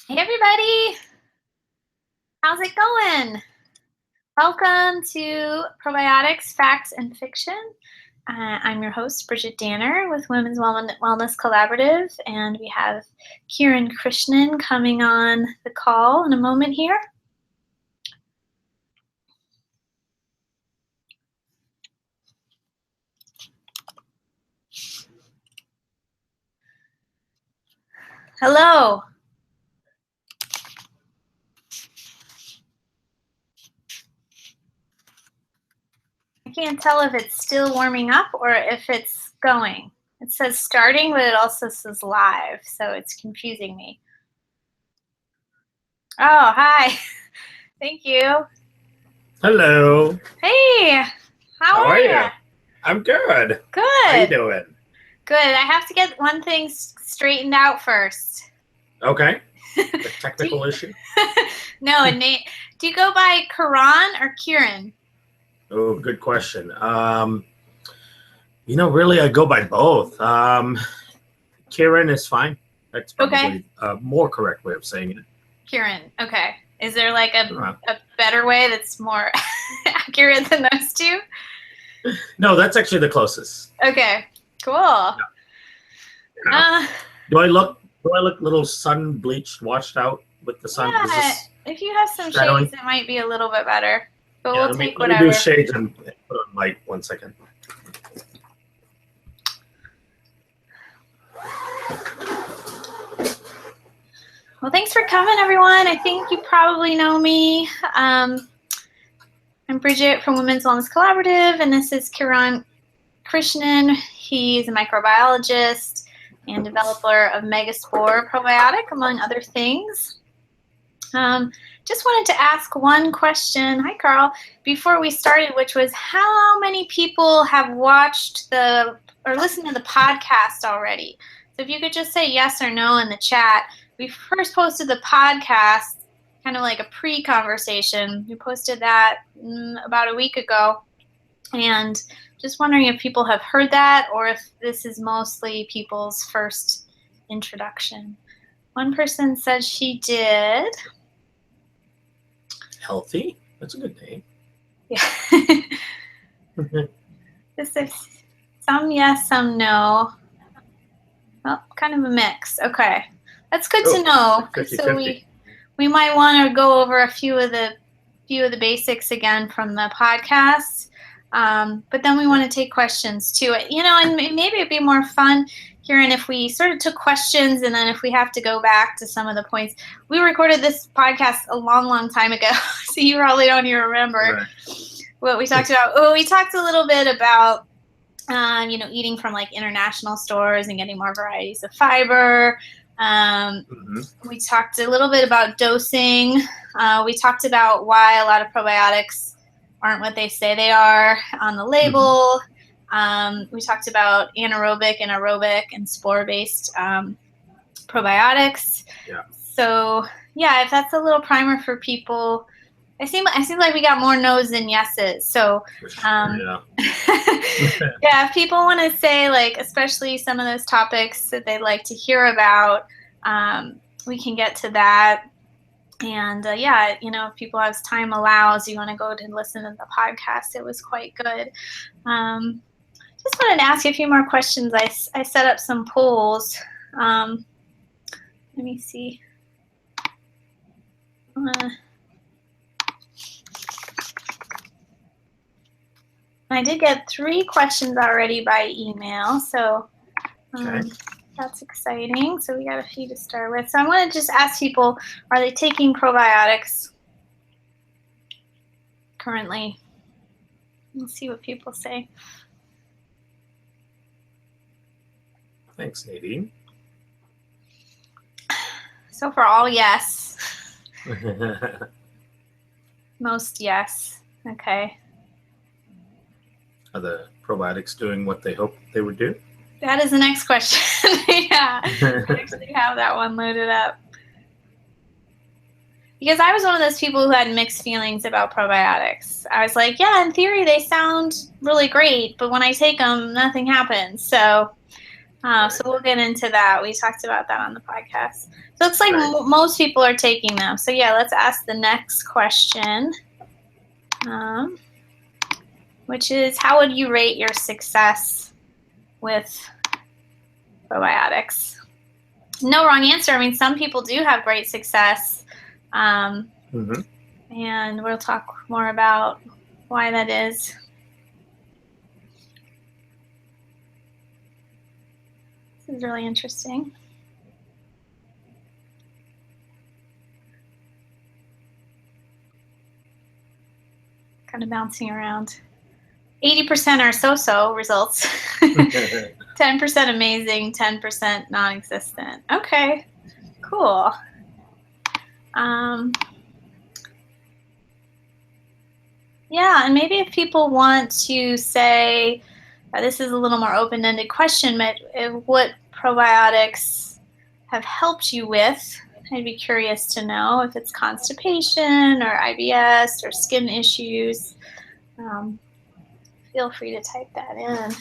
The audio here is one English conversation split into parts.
Hey everybody, how's it going? Welcome to Probiotics, Facts, and Fiction. I'm your host, Bridget Danner with Women's Wellness Collaborative, and we have Kiran Krishnan coming on the call in a moment here. Hello. I can't tell if it's still warming up or if it's going. It says starting, but it also says live, so it's confusing me. Oh, hi. Thank you. Hello. Hey, how are you? I'm good. Good. How you doing? Good. I have to get one thing straightened out first. Okay. The technical issue? No, and Nate, do you go by Kiran or Kiran? Oh, good question. Really, I go by both. Kiran is fine. That's probably a more correct way of saying it. Kiran. Okay. Is there like a better way that's more accurate than those two? No, that's actually the closest. Okay. Cool. Yeah. Do I look a little sun bleached, washed out with the sun? Yeah. If you have some shades, it might be a little bit better. But yeah, we'll take whatever. Let me do shades and put on light. 1 second. Well, thanks for coming, everyone. I think you probably know me. I'm Bridget from Women's Wellness Collaborative, and this is Kiran Krishnan. He's a microbiologist and developer of Megaspore Probiotic, among other things. Just wanted to ask one question, hi Carl, before we started, which was how many people have watched or listened to the podcast already? So if you could just say yes or no in the chat. We first posted the podcast, kind of like a pre-conversation. We posted that about a week ago, and just wondering if people have heard that or if this is mostly people's first introduction. One person said she did. Healthy? That's a good name. Yeah. This is some yes, some no. Well, kind of a mix. Okay. That's good to know. 50, so we might want to go over a few of the basics again from the podcast. But then we want to take questions too. And maybe it'd be more fun, Kiran, if we sort of took questions and then if we have to go back to some of the points. We recorded this podcast a long, long time ago, so you probably don't even remember what we talked about. Well, we talked a little bit about eating from like international stores and getting more varieties of fiber. We talked a little bit about dosing. We talked about why a lot of probiotics aren't what they say they are on the label. We talked about anaerobic and aerobic and spore-based probiotics. Yeah. So yeah, if that's a little primer for people. I seem like we got more no's than yeses. So yeah, if people want to say, like, especially some of those topics that they'd like to hear about, we can get to that. And if people, as time allows, you want to go and listen to the podcast. It was quite good. Just wanted to ask you a few more questions. I set up some polls. Let me see. I did get 3 questions already by email, so that's exciting. So we got a few to start with. So I want to just ask people, are they taking probiotics currently? We'll see what people say. Thanks, Nadine. So for all, yes. Most yes. Okay. Are the probiotics doing what they hoped they would do? That is the next question. Yeah, I actually have that one loaded up. Because I was one of those people who had mixed feelings about probiotics. I was like, yeah, in theory they sound really great, but when I take them, nothing happens. So So we'll get into that. We talked about that on the podcast. So it looks like most people are taking them. So yeah, let's ask the next question, which is, how would you rate your success with probiotics? No wrong answer. I mean, some people do have great success. And we'll talk more about why that is. This is really interesting. Kind of bouncing around. 80% are so-so results. 10% amazing, 10% non-existent. Okay, cool. Yeah, and maybe if people want to say, this is a little more open-ended question, but what probiotics have helped you with, I'd be curious to know if it's constipation or IBS or skin issues. Feel free to type that in.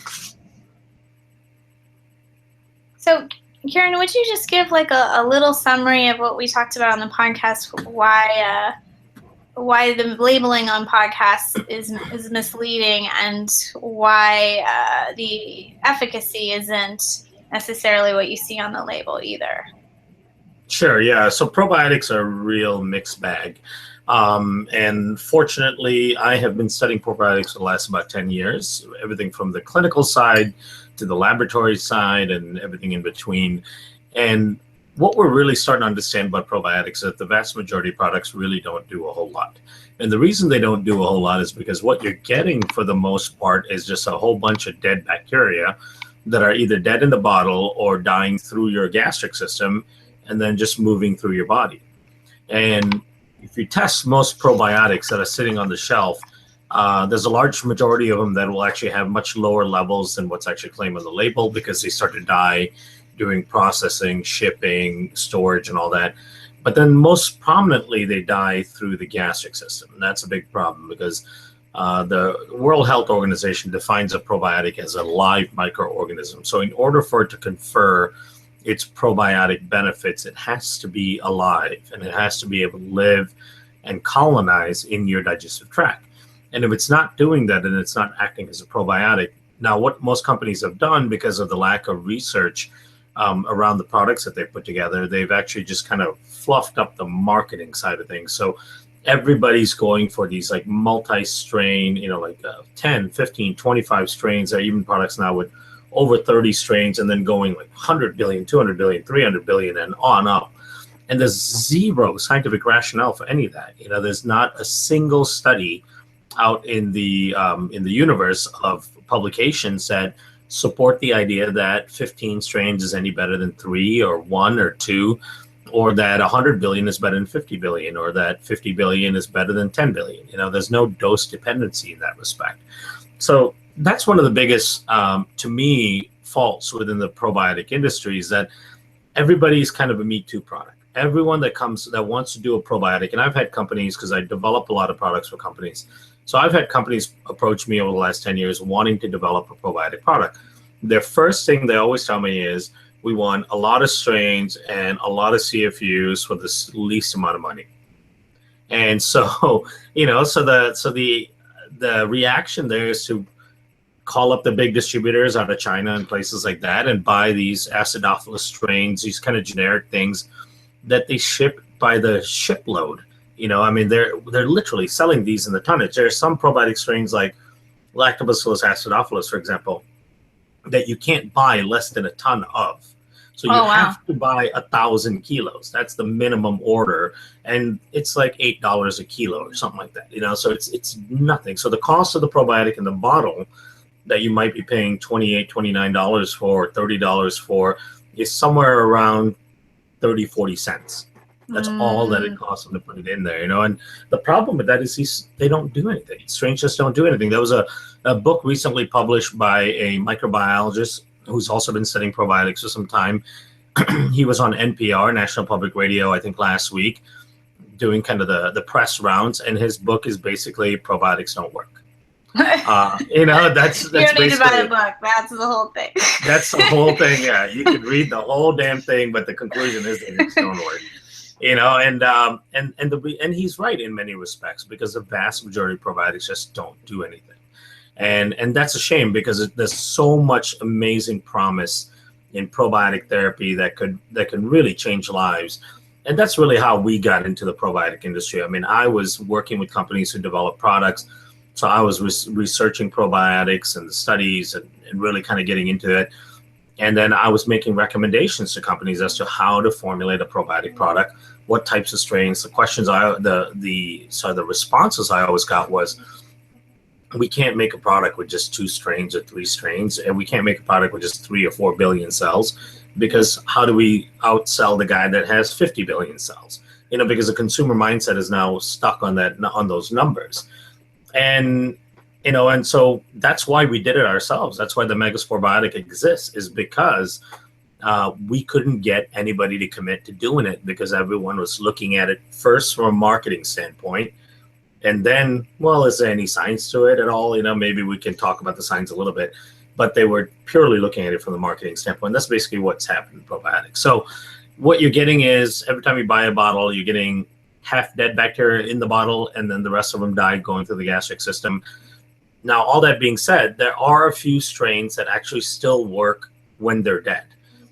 So, Kiran, would you just give like a little summary of what we talked about on the podcast, why the labeling on podcasts is misleading, and why the efficacy isn't necessarily what you see on the label either? Sure, yeah. So probiotics are a real mixed bag. And fortunately, I have been studying probiotics for the last about 10 years, everything from the clinical side to the laboratory side and everything in between. And what we're really starting to understand about probiotics is that the vast majority of products really don't do a whole lot. And the reason they don't do a whole lot is because what you're getting for the most part is just a whole bunch of dead bacteria that are either dead in the bottle or dying through your gastric system and then just moving through your body. And if you test most probiotics that are sitting on the shelf, there's a large majority of them that will actually have much lower levels than what's actually claimed on the label because they start to die doing processing, shipping, storage, and all that. But then most prominently, they die through the gastric system. And that's a big problem because the World Health Organization defines a probiotic as a live microorganism. So in order for it to confer its probiotic benefits, it has to be alive and it has to be able to live and colonize in your digestive tract. And if it's not doing that and it's not acting as a probiotic, now what most companies have done because of the lack of research around the products that they put together, they've actually just kind of fluffed up the marketing side of things. So everybody's going for these like multi-strain, 10, 15, 25 strains. There are even products now with over 30 strains and then going like 100 billion, 200 billion, 300 billion and on up. And there's zero scientific rationale for any of that. There's not a single study out in the universe of publications that support the idea that 15 strains is any better than 3 or 1 or 2, or that 100 billion is better than 50 billion, or that 50 billion is better than 10 billion. There's no dose dependency in that respect. So that's one of the biggest, to me, faults within the probiotic industry is that everybody's kind of a Me Too product. Everyone that wants to do a probiotic, and I've had companies, because I develop a lot of products for companies, so I've had companies approach me over the last 10 years wanting to develop a probiotic product. Their first thing they always tell me is, we want a lot of strains and a lot of CFUs for the least amount of money. And so, the reaction there is to call up the big distributors out of China and places like that and buy these acidophilus strains, these kind of generic things that they ship by the shipload. They're literally selling these in the tonnage. There are some probiotic strains like Lactobacillus acidophilus, for example, that you can't buy less than a ton of. So you have to buy 1,000 kilos. That's the minimum order. And it's like $8 a kilo or something like that. So it's nothing. So the cost of the probiotic in the bottle that you might be paying $28, $29 for, $30 for, is somewhere around 30, 40 cents. That's all that it costs them to put it in there, And the problem with that is they don't do anything. Strains just don't do anything. There was a book recently published by a microbiologist who's also been studying probiotics for some time. He was on NPR, National Public Radio, I think last week, doing kind of the press rounds. And his book is basically Probiotics Don't Work. That's You don't need to buy the basically book. That's the whole thing. that's the whole thing. Yeah, you could read the whole damn thing, but the conclusion is that it's don't work. And he's right in many respects, because the vast majority of probiotics just don't do anything, and that's a shame, because there's so much amazing promise in probiotic therapy that could really change lives. And that's really how we got into the probiotic industry. I mean, I was working with companies who develop products, so I was researching probiotics and the studies, and really kind of getting into it. And then I was making recommendations to companies as to how to formulate a probiotic product, what types of strains. The questions the responses I always got was, we can't make a product with just 2 strains or 3 strains, and we can't make a product with just 3 or 4 billion cells, because how do we outsell the guy that has 50 billion cells? Because the consumer mindset is now stuck on those numbers. And so that's why we did it ourselves. That's why the Megaspore Biotic exists, is because we couldn't get anybody to commit to doing it, because everyone was looking at it first from a marketing standpoint. And then, well, is there any science to it at all? Maybe we can talk about the science a little bit, but they were purely looking at it from the marketing standpoint. That's basically what's happened in probiotics. So what you're getting is, every time you buy a bottle, you're getting half dead bacteria in the bottle, and then the rest of them died going through the gastric system. Now, all that being said, there are a few strains that actually still work when they're dead.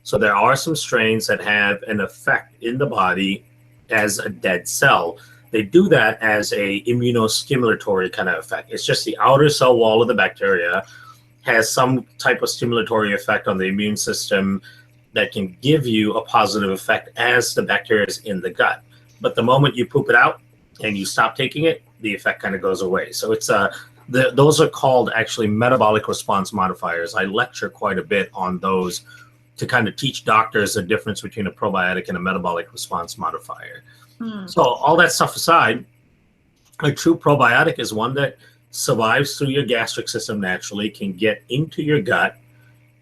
So there are some strains that have an effect in the body as a dead cell. They do that as a immunostimulatory kind of effect. It's just the outer cell wall of the bacteria has some type of stimulatory effect on the immune system that can give you a positive effect as the bacteria is in the gut. But the moment you poop it out and you stop taking it, the effect kind of goes away. So it's those are called actually metabolic response modifiers. I lecture quite a bit on those to kind of teach doctors the difference between a probiotic and a metabolic response modifier. So all that stuff aside, a true probiotic is one that survives through your gastric system naturally, can get into your gut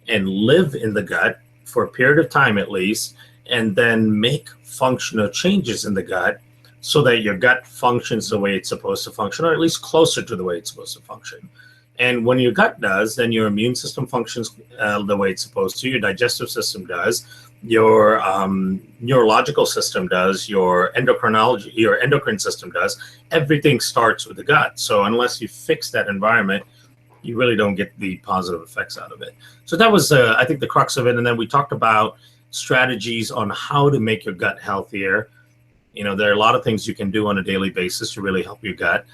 and live in the gut for a period of time at least, and then make functional changes in the gut so that your gut functions the way it's supposed to function, or at least closer to the way it's supposed to function. And when your gut does, then your immune system functions the way it's supposed to, your digestive system does, your neurological system does, your endocrine system does. Everything starts with the gut. So unless you fix that environment, you really don't get the positive effects out of it. So that was, I think, the crux of it. And then we talked about strategies on how to make your gut healthier. There are a lot of things you can do on a daily basis to really help your gut.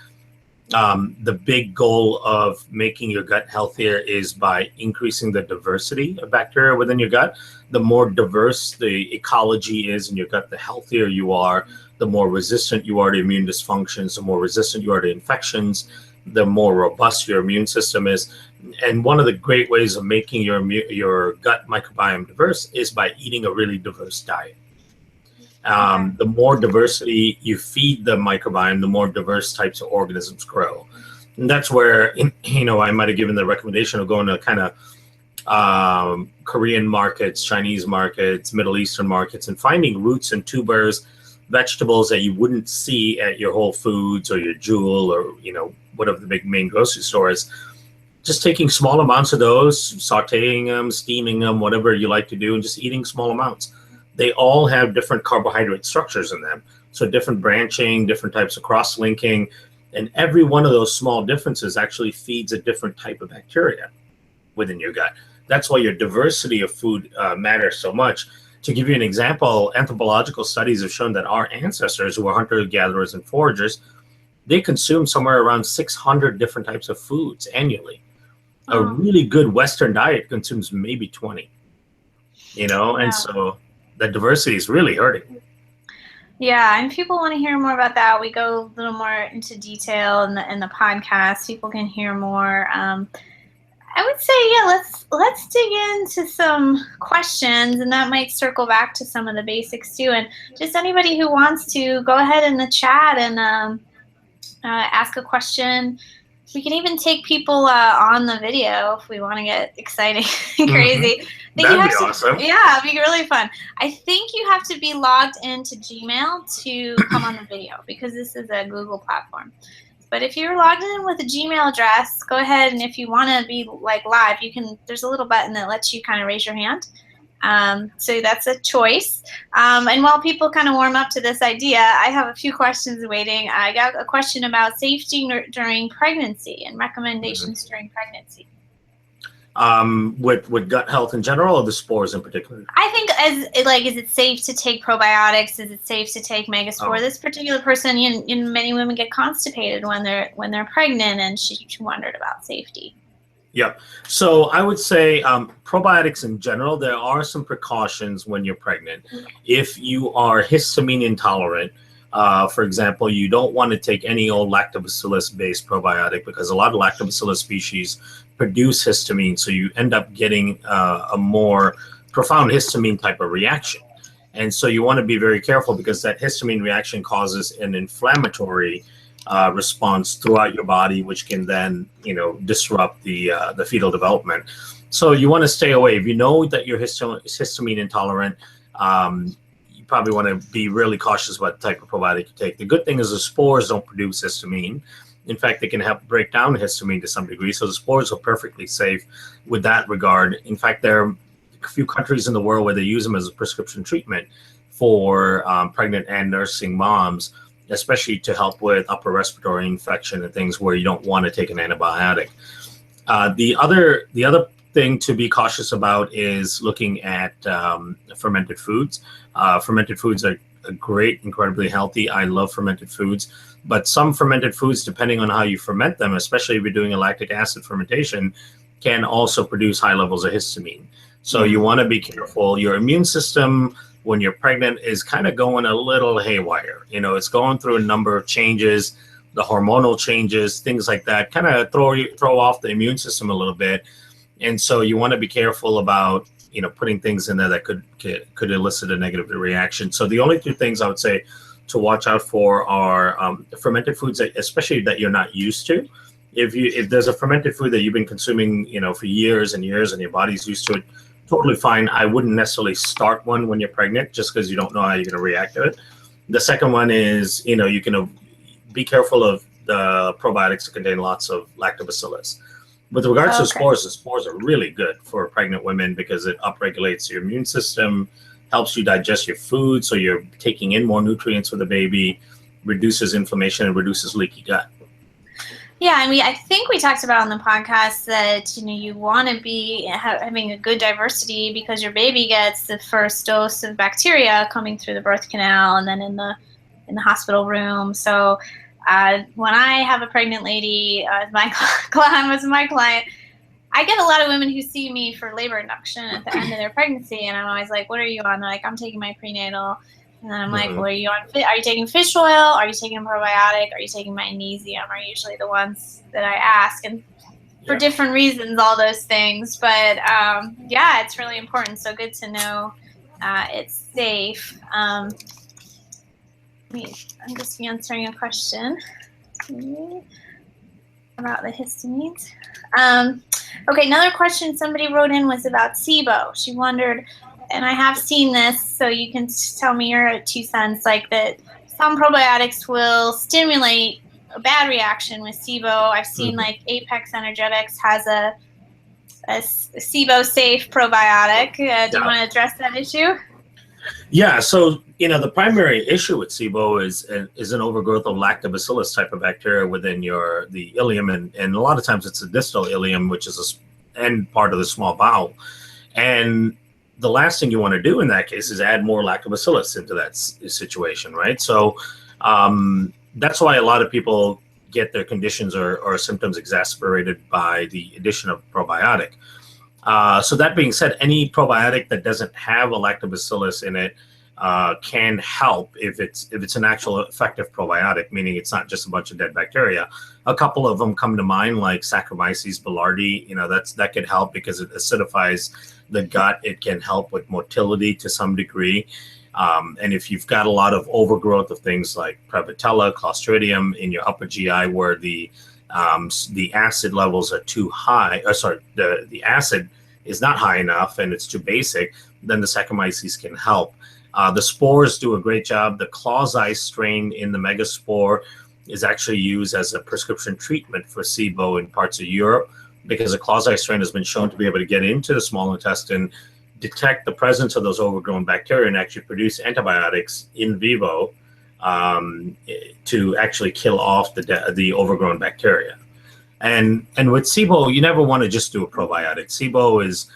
The big goal of making your gut healthier is by increasing the diversity of bacteria within your gut. The more diverse the ecology is in your gut, the healthier you are, the more resistant you are to immune dysfunctions, the more resistant you are to infections, the more robust your immune system is. And one of the great ways of making your gut microbiome diverse is by eating a really diverse diet. The more diversity you feed the microbiome, the more diverse types of organisms grow. And that's where, I might have given the recommendation of going to kind of Korean markets, Chinese markets, Middle Eastern markets, and finding roots and tubers, vegetables that you wouldn't see at your Whole Foods or your Jewel or, whatever the big main grocery store is. Just taking small amounts of those, sauteing them, steaming them, whatever you like to do, and just eating small amounts. They all have different carbohydrate structures in them. So different branching, different types of cross-linking, and every one of those small differences actually feeds a different type of bacteria within your gut. That's why your diversity of food matters so much. To give you an example, anthropological studies have shown that our ancestors, who were hunter-gatherers and foragers, they consumed somewhere around 600 different types of foods annually. A really good Western diet consumes maybe 20, and so the diversity is really hurting. Yeah, and if people want to hear more about that, we go a little more into detail in the podcast. People can hear more. I would say, let's dig into some questions, and that might circle back to some of the basics too. And just anybody who wants to go ahead in the chat and ask a question. We can even take people on the video if we want to get exciting and crazy. That'd be awesome. Yeah, it'd be really fun. I think you have to be logged into Gmail to come on the video because this is a Google platform. But if you're logged in with a Gmail address, go ahead, and if you want to be like live, you can. There's a little button that lets you kind of raise your hand. So that's a choice. And while people kind of warm up to this idea, I have a few questions waiting. I got a question about safety during pregnancy and recommendations during pregnancy. With gut health in general, or the spores in particular? I think is it safe to take probiotics? Is it safe to take Megaspore? This particular person, many women get constipated when they're pregnant, and she wondered about safety. Yep. So I would say probiotics in general, there are some precautions when you're pregnant. If you are histamine intolerant, for example, you don't want to take any old lactobacillus-based probiotic because a lot of lactobacillus species produce histamine, so you end up getting a more profound histamine type of reaction. And so you want to be very careful because that histamine reaction causes an inflammatory response throughout your body, which can then, disrupt the fetal development. So you want to stay away. If you know that you're histamine intolerant, you probably want to be really cautious about the type of probiotic you take. The good thing is the spores don't produce histamine. In fact, they can help break down histamine to some degree. So the spores are perfectly safe with that regard. In fact, there are a few countries in the world where they use them as a prescription treatment for pregnant and nursing moms, especially to help with upper respiratory infection and things where you don't want to take an antibiotic. The other thing to be cautious about is looking at fermented foods. Fermented foods are great, incredibly healthy. I love fermented foods, but some fermented foods, depending on how you ferment them, especially if you're doing a lactic acid fermentation, can also produce high levels of histamine. So you want to be careful. Your immune system, when you're pregnant, is kind of going a little haywire. It's going through a number of changes, the hormonal changes, things like that, kind of throw off the immune system a little bit. And so you want to be careful about, putting things in there that could elicit a negative reaction. So the only two things I would say to watch out for are fermented foods, especially that you're not used to. If there's a fermented food that you've been consuming, for years and years, and your body's used to it, totally fine. I wouldn't necessarily start one when you're pregnant just because you don't know how you're going to react to it. The second one is, you can be careful of the probiotics that contain lots of lactobacillus. With regards to spores, the spores are really good for pregnant women because it upregulates your immune system, helps you digest your food, so you're taking in more nutrients for the baby, reduces inflammation, and reduces leaky gut. Yeah, I think we talked about on the podcast that you want to be having a good diversity because your baby gets the first dose of bacteria coming through the birth canal and then in the hospital room. So when I have a pregnant lady, my client, I get a lot of women who see me for labor induction at the end of their pregnancy, and I'm always like, "What are you on?" They're like, "I'm taking my prenatal." And then I'm like, "What are you on? Are you taking fish oil? Are you taking a probiotic? Are you taking magnesium?" Are usually the ones that I ask, and for different reasons, all those things. But it's really important. So good to know it's safe. I'm just answering a question about the histamines. Okay, another question somebody wrote in was about SIBO. She wondered, and I have seen this, so you can tell me your 2 cents, like that some probiotics will stimulate a bad reaction with SIBO. I've seen like Apex Energetics has a SIBO safe probiotic. Do you want to address that issue? Yeah, so the primary issue with SIBO is an overgrowth of lactobacillus type of bacteria within the ileum, and a lot of times it's the distal ileum, which is the end part of the small bowel. And the last thing you want to do in that case is add more lactobacillus into that situation, right? So that's why a lot of people get their conditions or symptoms exacerbated by the addition of probiotic. So that being said, any probiotic that doesn't have a lactobacillus in it can help if it's an actual effective probiotic, meaning it's not just a bunch of dead bacteria. A couple of them come to mind, like Saccharomyces boulardii. That could help because it acidifies the gut. It can help with motility to some degree. And if you've got a lot of overgrowth of things like Prevotella, Clostridium in your upper GI where the acid levels are too high, the acid is not high enough and it's too basic, then the Saccharomyces can help. The spores do a great job. The Clausii strain in the Megaspore is actually used as a prescription treatment for SIBO in parts of Europe, because the clausite strain has been shown to be able to get into the small intestine, detect the presence of those overgrown bacteria, and actually produce antibiotics in vivo to actually kill off the overgrown bacteria. And with SIBO, you never want to just do a probiotic. SIBO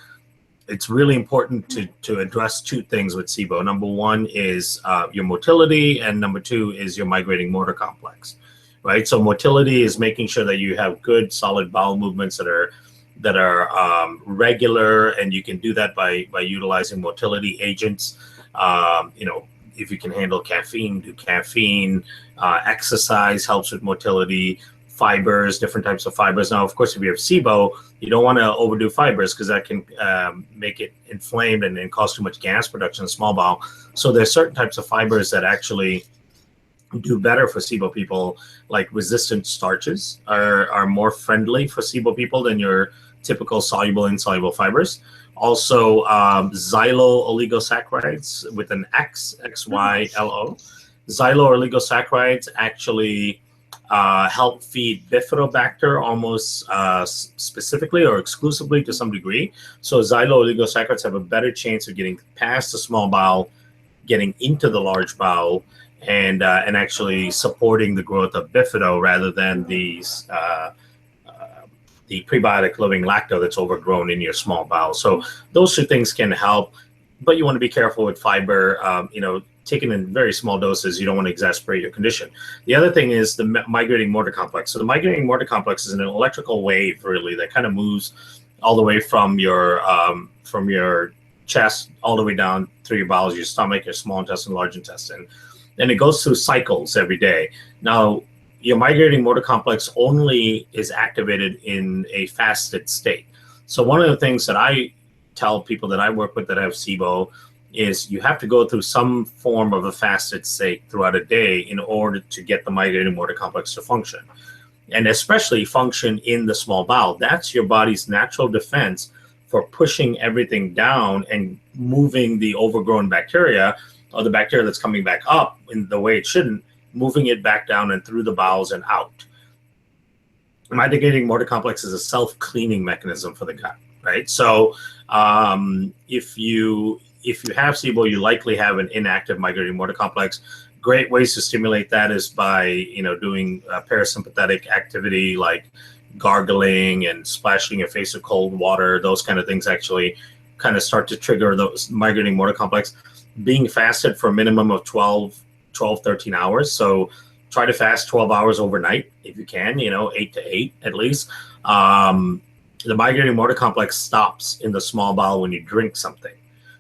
it's really important to address two things with SIBO. Number one is your motility, and number two is your migrating motor complex, right? So motility is making sure that you have good, solid bowel movements that are regular, and you can do that by utilizing motility agents. If you can handle caffeine, do caffeine. Exercise helps with motility. Fibers, different types of fibers. Now, of course, if you have SIBO, you don't want to overdo fibers, because that can make it inflamed and cause too much gas production in the small bowel. So there's certain types of fibers that actually do better for SIBO people, like resistant starches are more friendly for SIBO people than your typical soluble, insoluble fibers. Also, xylo oligosaccharides with an X, XYLO. Xylo oligosaccharides actually help feed bifidobacter almost specifically or exclusively to some degree. So xylo oligosaccharides have a better chance of getting past the small bowel, getting into the large bowel, and actually supporting the growth of bifido rather than the prebiotic living lacto that's overgrown in your small bowel. So those two things can help, but you want to be careful with fiber. Taken in very small doses, you don't want to exacerbate your condition. The other thing is the migrating motor complex. So the migrating motor complex is an electrical wave, really, that kind of moves all the way from your chest all the way down through your bowels, your stomach, your small intestine, large intestine, and it goes through cycles every day. Now, your migrating motor complex only is activated in a fasted state. So one of the things that I tell people that I work with that have SIBO is you have to go through some form of a fasted state throughout a day in order to get the migrating motor complex to function, and especially function in the small bowel. That's your body's natural defense for pushing everything down and moving the overgrown bacteria, or the bacteria that's coming back up in the way it shouldn't, moving it back down and through the bowels and out. Migrating motor complex is a self-cleaning mechanism for the gut, right? So if you have SIBO, you likely have an inactive migrating motor complex. Great ways to stimulate that is by doing parasympathetic activity like gargling and splashing your face with cold water. Those kind of things actually kind of start to trigger those migrating motor complex. Being fasted for a minimum of 13 hours. So try to fast 12 hours overnight if you can, 8 to 8 at least. The migrating motor complex stops in the small bowel when you drink something.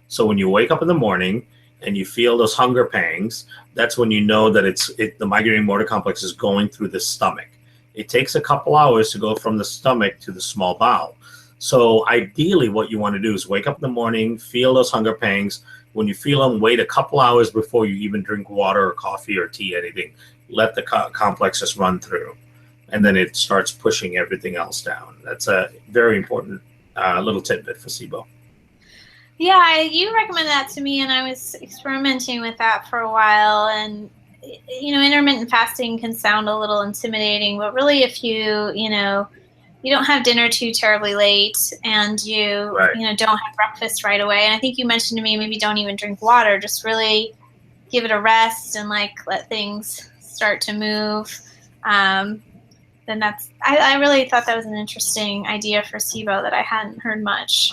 So when you wake up in the morning and you feel those hunger pangs, that's when you know that the migrating motor complex is going through the stomach. It takes a couple hours to go from the stomach to the small bowel. So ideally what you want to do is wake up in the morning, feel those hunger pangs. When you feel them, wait a couple hours before you even drink water or coffee or tea, anything. Let the complex just run through, and then it starts pushing everything else down. That's a very important little tidbit for SIBO. Yeah, you recommended that to me, and I was experimenting with that for a while. And intermittent fasting can sound a little intimidating, but really, if you don't have dinner too terribly late, and you don't have breakfast right away, and I think you mentioned to me maybe don't even drink water, just really give it a rest and let things start to move. Then I really thought that was an interesting idea for SIBO that I hadn't heard much.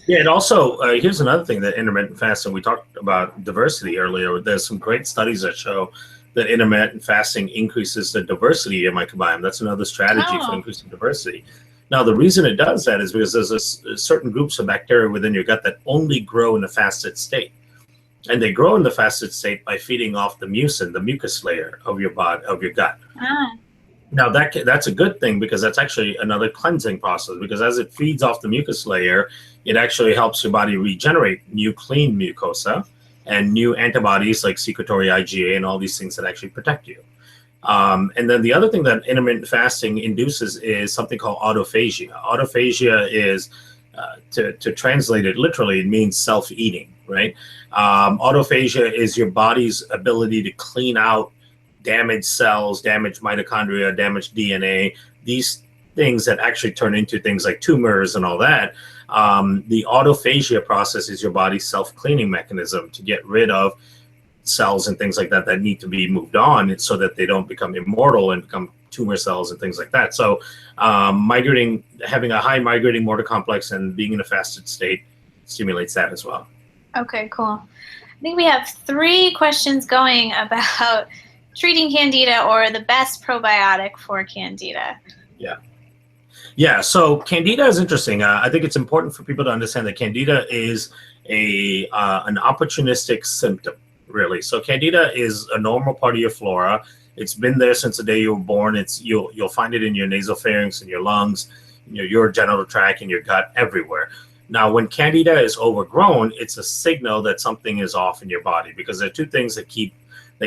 Yeah, and also, here's another thing that intermittent fasting, we talked about diversity earlier. There's some great studies that show that intermittent fasting increases the diversity of your microbiome. That's another strategy for increasing diversity. Now, the reason it does that is because there's certain groups of bacteria within your gut that only grow in a fasted state. And they grow in the fasted state by feeding off the mucin, the mucus layer of your gut. Now, that's a good thing, because that's actually another cleansing process, because as it feeds off the mucus layer, it actually helps your body regenerate new clean mucosa and new antibodies like secretory IgA and all these things that actually protect you. And then the other thing that intermittent fasting induces is something called autophagia. Autophagia is, to translate it literally, it means self-eating, right? Autophagia is your body's ability to clean out damaged cells, damaged mitochondria, damaged DNA, these things that actually turn into things like tumors and all that. The autophagia process is your body's self-cleaning mechanism to get rid of cells and things like that that need to be moved on so that they don't become immortal and become tumor cells and things like that. So having a high migrating motor complex and being in a fasted state stimulates that as well. Okay, cool. I think we have 3 questions going about treating candida or the best probiotic for candida. Yeah, so candida is interesting. I think it's important for people to understand that candida is an opportunistic symptom, really. So candida is a normal part of your flora. It's been there since the day you were born. You'll find it in your nasopharynx, in your lungs, in your urogenital tract, in your gut, everywhere. Now, when candida is overgrown, it's a signal that something is off in your body, because there are 2 things that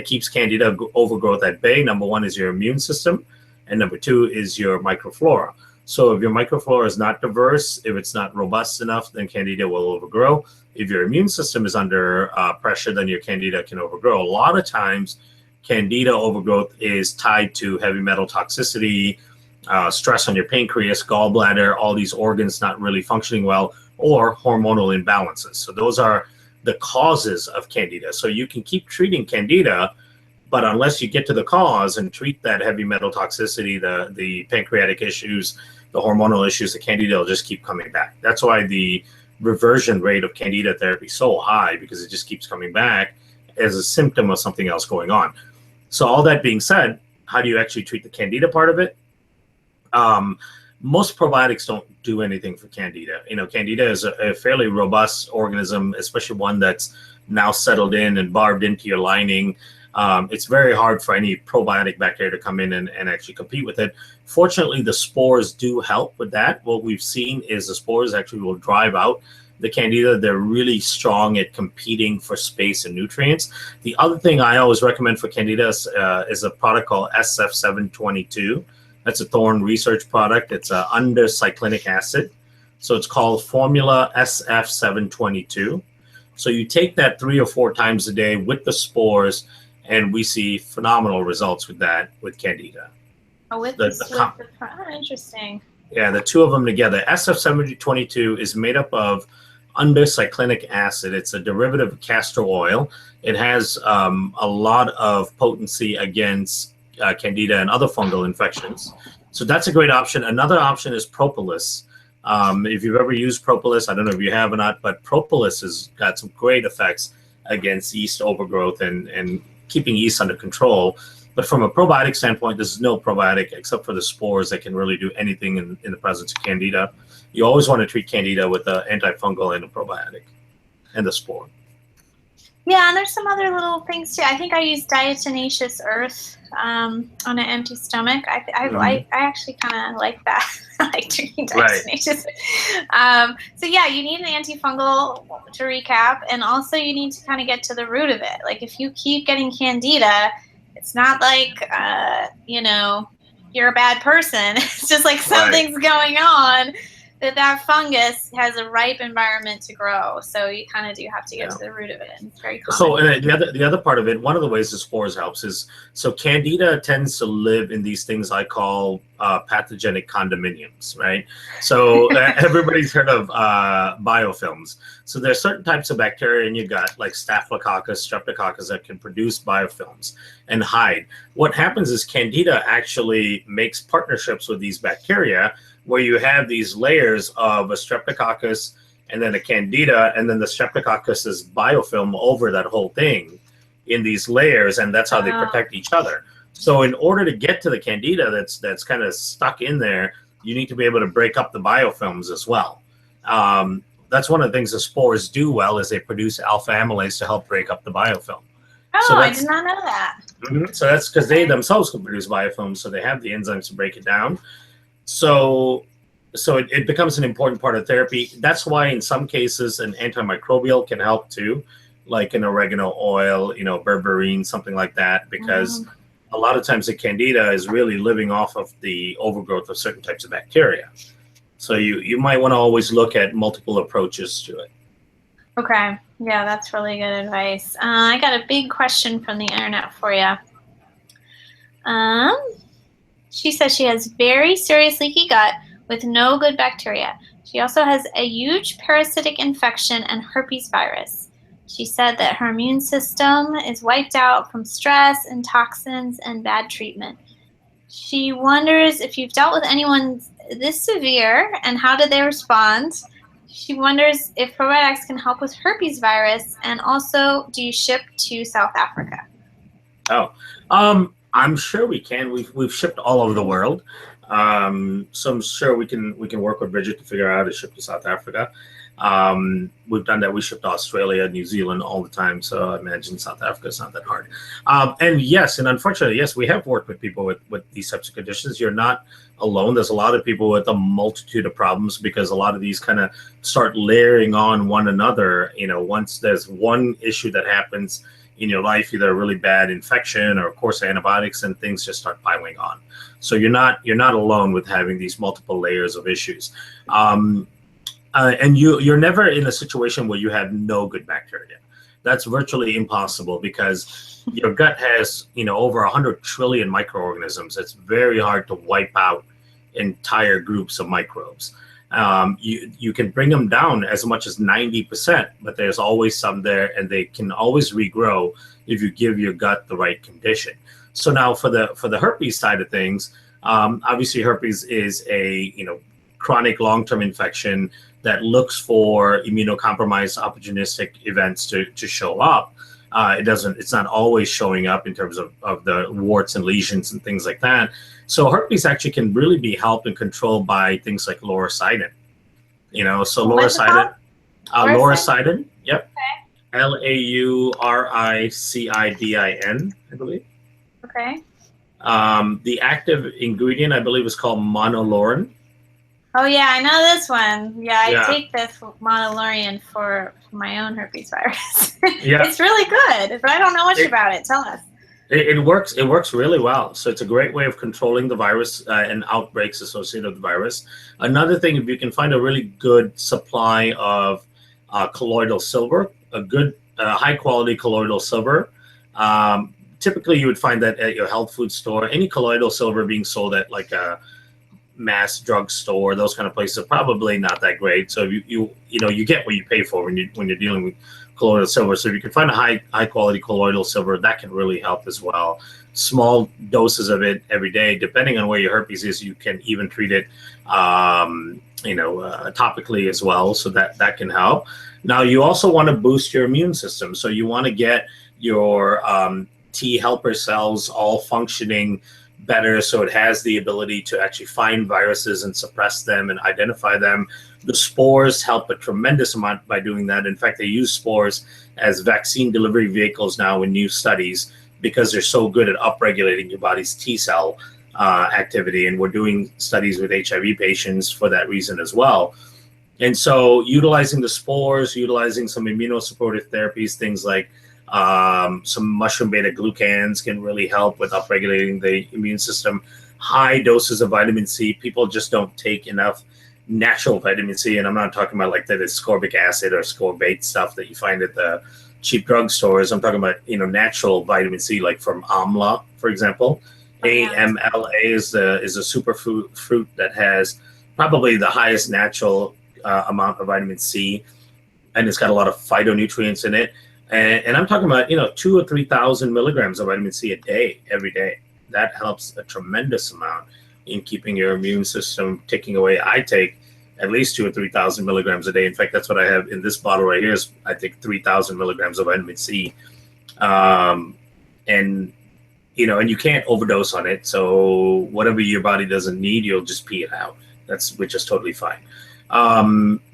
keeps candida overgrowth at bay. Number 1 is your immune system, and number 2 is your microflora. So if your microflora is not diverse, if it's not robust enough, then candida will overgrow. If your immune system is under pressure, then your candida can overgrow. A lot of times, candida overgrowth is tied to heavy metal toxicity, stress on your pancreas, gallbladder, all these organs not really functioning well, or hormonal imbalances. So those are the causes of candida. So you can keep treating candida, but unless you get to the cause and treat that heavy metal toxicity, the pancreatic issues, the hormonal issues, the candida will just keep coming back. That's why the reversion rate of candida therapy is so high, because it just keeps coming back as a symptom of something else going on. So all that being said, how do you actually treat the candida part of it? Most probiotics don't do anything for candida. Candida is a fairly robust organism, especially one that's now settled in and barbed into your lining. It's very hard for any probiotic bacteria to come in and actually compete with it. Fortunately, the spores do help with that. What we've seen is the spores actually will drive out the candida. They're really strong at competing for space and nutrients. The other thing I always recommend for candida is a product called SF722. That's a Thorne Research product. It's under cyclinic acid. So it's called Formula SF722. So you take that 3 or 4 times a day with the spores, and we see phenomenal results with that, with candida. Oh, interesting. Yeah, the 2 of them together. SF722 is made up of undercyclinic acid. It's a derivative of castor oil. It has a lot of potency against candida and other fungal infections. So that's a great option. Another option is propolis. If you've ever used propolis, I don't know if you have or not, but propolis has got some great effects against yeast overgrowth and keeping yeast under control. But from a probiotic standpoint, there's no probiotic except for the spores that can really do anything in the presence of candida. You always want to treat candida with an antifungal and a probiotic and the spore. Yeah, and there's some other little things too. I think I use diatomaceous earth on an empty stomach. I actually kind of like that. I like drinking diatomaceous. Right. So yeah, you need an antifungal to recap, and also you need to kind of get to the root of it. Like if you keep getting candida, it's not like you're a bad person. It's just like something's going on. That fungus has a ripe environment to grow, so you kind of do have to get to the root of it. And it's very common. So the other part of it, one of the ways the spores helps is, so candida tends to live in these things I call pathogenic condominiums, right? So everybody's heard of biofilms. So there are certain types of bacteria in your gut, like Staphylococcus, Streptococcus, that can produce biofilms and hide. What happens is candida actually makes partnerships with these bacteria, where you have these layers of a Streptococcus and then a candida, and then the Streptococcus's biofilm over that whole thing in these layers, and that's how they protect each other. So in order to get to the candida that's kind of stuck in there, you need to be able to break up the biofilms as well. That's one of the things the spores do well, is they produce alpha amylase to help break up the biofilm. Oh, I did not know that. So that's because they themselves can produce biofilms, so they have the enzymes to break it down. So it becomes an important part of therapy. That's why in some cases an antimicrobial can help too, like an oregano oil, berberine, something like that, because a lot of times the candida is really living off of the overgrowth of certain types of bacteria. So you might want to always look at multiple approaches to it. Okay. Yeah, that's really good advice. I got a big question from the internet for you. Um, she says she has very serious leaky gut with no good bacteria. She also has a huge parasitic infection and herpes virus. She said that her immune system is wiped out from stress and toxins and bad treatment. She wonders if you've dealt with anyone this severe and how did they respond. She wonders if probiotics can help with herpes virus, and also, do you ship to South Africa? Oh, I'm sure we can. We've shipped all over the world, so I'm sure we can work with Bridget to figure out how to ship to South Africa. We've done that. We ship to Australia, New Zealand all the time. So I imagine South Africa is not that hard. And yes, and unfortunately, yes, we have worked with people with these types of conditions. You're not alone. There's a lot of people with a multitude of problems because a lot of these kind of start layering on one another. You know, once there's one issue that happens in your life, either a really bad infection or, of course, antibiotics, and things just start piling on. So you're not alone with having these multiple layers of issues. And you're never in a situation where you have no good bacteria. That's virtually impossible because your gut has, over 100 trillion microorganisms. It's very hard to wipe out entire groups of microbes. You can bring them down as much as 90%, but there's always some there, and they can always regrow if you give your gut the right condition. So now for the herpes side of things, obviously herpes is a chronic long-term infection that looks for immunocompromised opportunistic events to show up. It's not always showing up in terms of the warts and lesions and things like that. So herpes actually can really be helped and controlled by things like lauricidin. So lauricidin, yep. Okay. Lauricidin, I believe. Okay. The active ingredient, I believe, is called monolaurin. Oh yeah, I know this one. Yeah, I take this monolaurin for my own herpes virus. Yeah. It's really good, but I don't know much about it. Tell us. It works really well. So it's a great way of controlling the virus and outbreaks associated with the virus. Another thing, if you can find a really good supply of colloidal silver, a good high quality colloidal silver, typically you would find that at your health food store. Any colloidal silver being sold at like a mass drugstore, those kind of places are probably not that great. So you get what you pay for when you're dealing with colloidal silver. So if you can find a high quality colloidal silver, that can really help as well. Small doses of it every day, depending on where your herpes is, you can even treat it topically as well. So that can help. Now you also want to boost your immune system. So you want to get your T helper cells all functioning better, so it has the ability to actually find viruses and suppress them and identify them. The spores help a tremendous amount by doing that. In fact, they use spores as vaccine delivery vehicles now in new studies because they're so good at upregulating your body's T cell activity. And we're doing studies with HIV patients for that reason as well. And so utilizing the spores, utilizing some immunosupportive therapies, things like some mushroom beta glucans can really help with upregulating the immune system. High doses of vitamin C. People just don't take enough natural vitamin C, and I'm not talking about like that ascorbic acid or ascorbate stuff that you find at the cheap drugstores. I'm talking about natural vitamin C, like from amla, for example. AMLA is a superfood fruit that has probably the highest natural amount of vitamin C, and it's got a lot of phytonutrients in it. And I'm talking about 2,000 or 3,000 milligrams of vitamin C a day, every day. That helps a tremendous amount in keeping your immune system ticking away. I take at least 2,000 or 3,000 milligrams a day. In fact, that's what I have in this bottle right here. I take 3,000 milligrams of vitamin C, and you can't overdose on it. So whatever your body doesn't need, you'll just pee it out. Which is totally fine.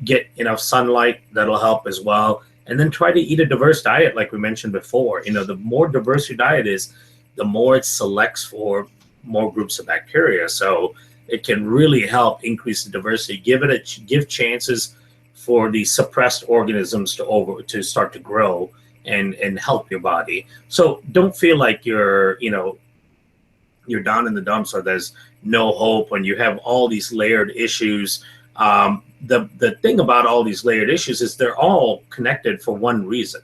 Get enough sunlight, that'll help as well. And then try to eat a diverse diet, like we mentioned before. The more diverse your diet is, the more it selects for more groups of bacteria. So it can really help increase the diversity. Give chances for the suppressed organisms to start to grow and help your body. So don't feel like you're down in the dumps or there's no hope when you have all these layered issues. The thing about all these layered issues is they're all connected for one reason.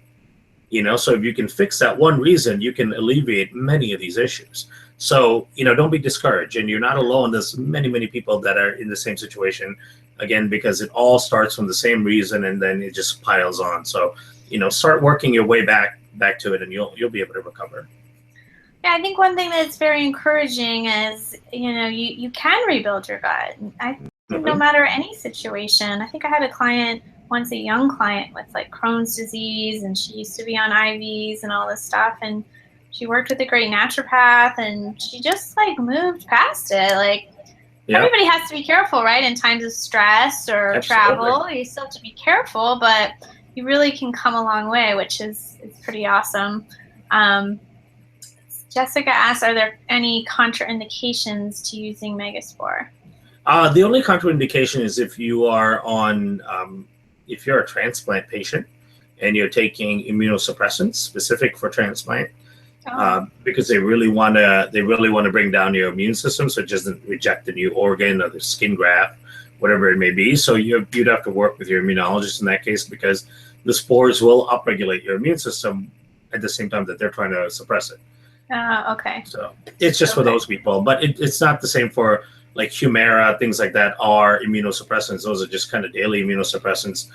So if you can fix that one reason, you can alleviate many of these issues. So, don't be discouraged, and you're not alone. There's many, many people that are in the same situation, again, because it all starts from the same reason, and then it just piles on. So, start working your way back to it, and you'll be able to recover. Yeah, I think one thing that's very encouraging is, you can rebuild your gut. I think no matter any situation. I think I had a client once, a young client with like Crohn's disease, and she used to be on IVs and all this stuff, and she worked with a great naturopath, and she just like moved past it. Like, everybody has to be careful, right? In times of stress or travel, you still have to be careful, but you really can come a long way, which is pretty awesome. Jessica asked, are there any contraindications to using Megaspore? The only contraindication is if you are if you're a transplant patient and you're taking immunosuppressants specific for transplant, because they really want to bring down your immune system so it doesn't reject the new organ or the skin graft, whatever it may be. So you'd have to work with your immunologist in that case, because the spores will upregulate your immune system at the same time that they're trying to suppress it. Okay. So it's just for those people, but it's not the same for like Humira, things like that are immunosuppressants. Those are just kind of daily immunosuppressants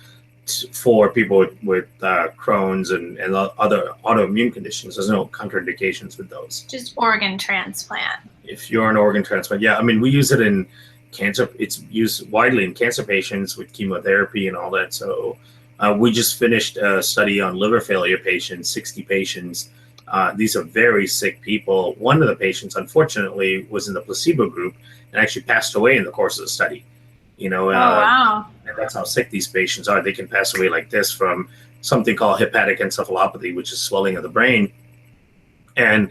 for people with Crohn's and other autoimmune conditions. There's no contraindications with those. Just organ transplant. If you're an organ transplant, yeah. I mean, we use it in cancer. It's used widely in cancer patients with chemotherapy and all that. So we just finished a study on liver failure patients, 60 patients. These are very sick people. One of the patients, unfortunately, was in the placebo group and actually passed away in the course of the study. Wow. And that's how sick these patients are. They can pass away like this from something called hepatic encephalopathy, which is swelling of the brain. And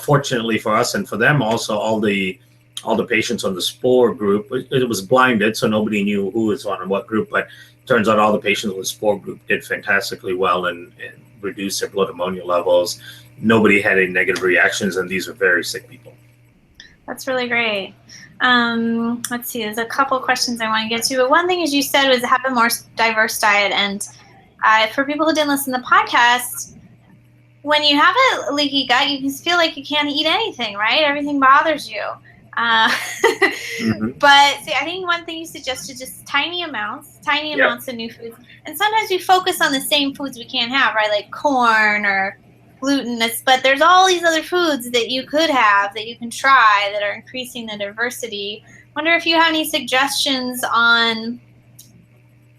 fortunately for us and for them also, all the patients on the spore group, it was blinded, so nobody knew who was on what group, but it turns out all the patients on the spore group did fantastically well and reduced their blood ammonia levels. Nobody had any negative reactions, and these are very sick people. That's really great. Let's see, there's a couple questions I want to get to, but one thing, as you said, was have a more diverse diet. And for people who didn't listen to the podcast, when you have a leaky gut, you can feel like you can't eat anything, right? Everything bothers you. But see, I think one thing you suggested, just tiny amounts of new foods. And sometimes we focus on the same foods we can't have, right? Like corn or glutinous, but there's all these other foods that you could have, that you can try, that are increasing the diversity. Wonder if you have any suggestions on,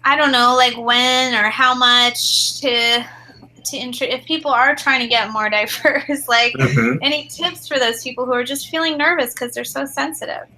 I don't know, like when or how much if people are trying to get more diverse, like any tips for those people who are just feeling nervous because they're so sensitive?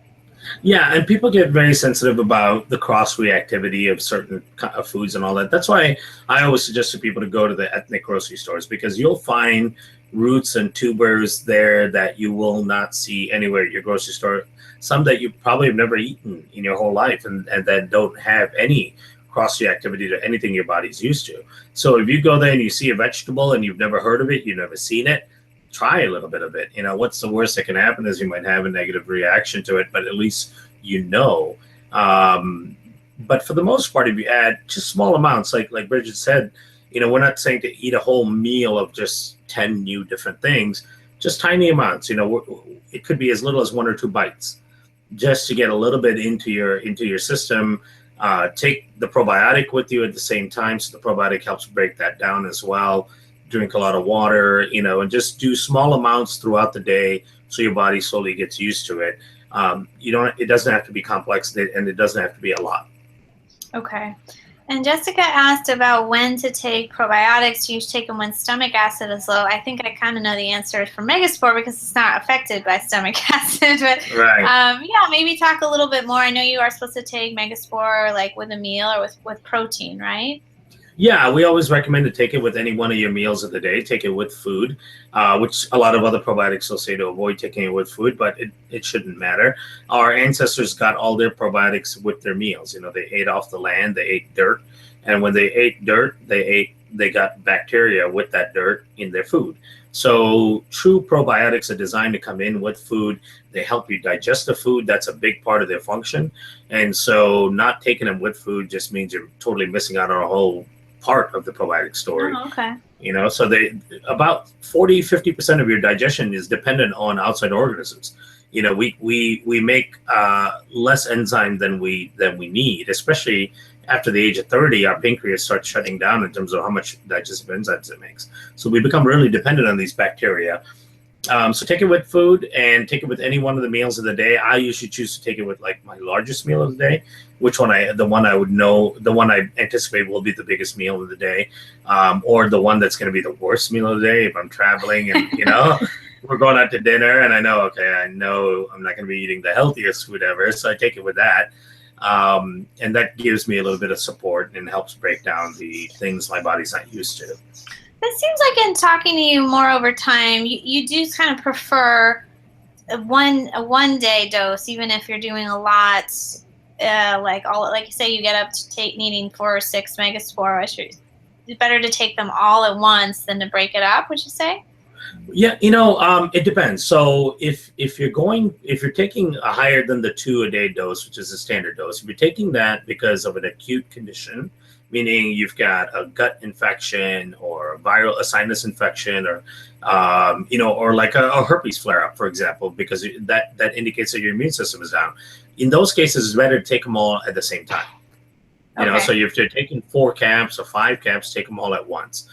Yeah, and people get very sensitive about the cross-reactivity of certain foods and all that. That's why I always suggest to people to go to the ethnic grocery stores, because you'll find roots and tubers there that you will not see anywhere at your grocery store. Some that you probably have never eaten in your whole life and that don't have any cross-reactivity to anything your body's used to. So if you go there and you see a vegetable and you've never heard of it, you've never seen it, try a little bit of it. What's the worst that can happen is you might have a negative reaction to it, but at least but for the most part, if you add just small amounts, like Bridget said, we're not saying to eat a whole meal of just 10 new different things, just tiny amounts. It could be as little as 1 or 2 bites, just to get a little bit into your system. Take the probiotic with you at the same time, so the probiotic helps break that down as well. Drink a lot of water, and just do small amounts throughout the day so your body slowly gets used to it. It doesn't have to be complex, and it doesn't have to be a lot. Okay. And Jessica asked about when to take probiotics. Do you take them when stomach acid is low? I think I kind of know the answer for Megaspore because it's not affected by stomach acid. But right. Maybe talk a little bit more. I know you are supposed to take Megaspore like with a meal or with protein, right? Yeah, we always recommend to take it with any one of your meals of the day. Take it with food, which a lot of other probiotics will say to avoid taking it with food, but it shouldn't matter. Our ancestors got all their probiotics with their meals. They ate off the land, they ate dirt, and when they ate dirt, they got bacteria with that dirt in their food. So true probiotics are designed to come in with food. They help you digest the food. That's a big part of their function. And so not taking them with food just means you're totally missing out on a whole part of the probiotic story. Oh, okay. So about 40-50% of your digestion is dependent on outside organisms. We make less enzyme than we need, especially after the age of 30. Our pancreas starts shutting down in terms of how much digestive enzymes it makes. So we become really dependent on these bacteria. So take it with food and take it with any one of the meals of the day. I usually choose to take it with like my largest meal of the day, the one I anticipate will be the biggest meal of the day, or the one that's going to be the worst meal of the day if I'm traveling and we're going out to dinner and I know I'm not going to be eating the healthiest food ever, so I take it with that. And that gives me a little bit of support and helps break down the things my body's not used to. It seems like in talking to you more over time, you do kind of prefer a one day dose, even if you're doing a lot. Like you say, you get up to needing 4 or 6 megaspore. It's better to take them all at once than to break it up. Would you say? Yeah, it depends. So if you're taking a higher than the 2 a day dose, which is a standard dose, if you're taking that because of an acute condition, meaning you've got a gut infection or a sinus infection, or or like a herpes flare up, for example, because that indicates that your immune system is down. In those cases, it's better to take them all at the same time. So if you're taking 4 caps or 5 caps, take them all at once.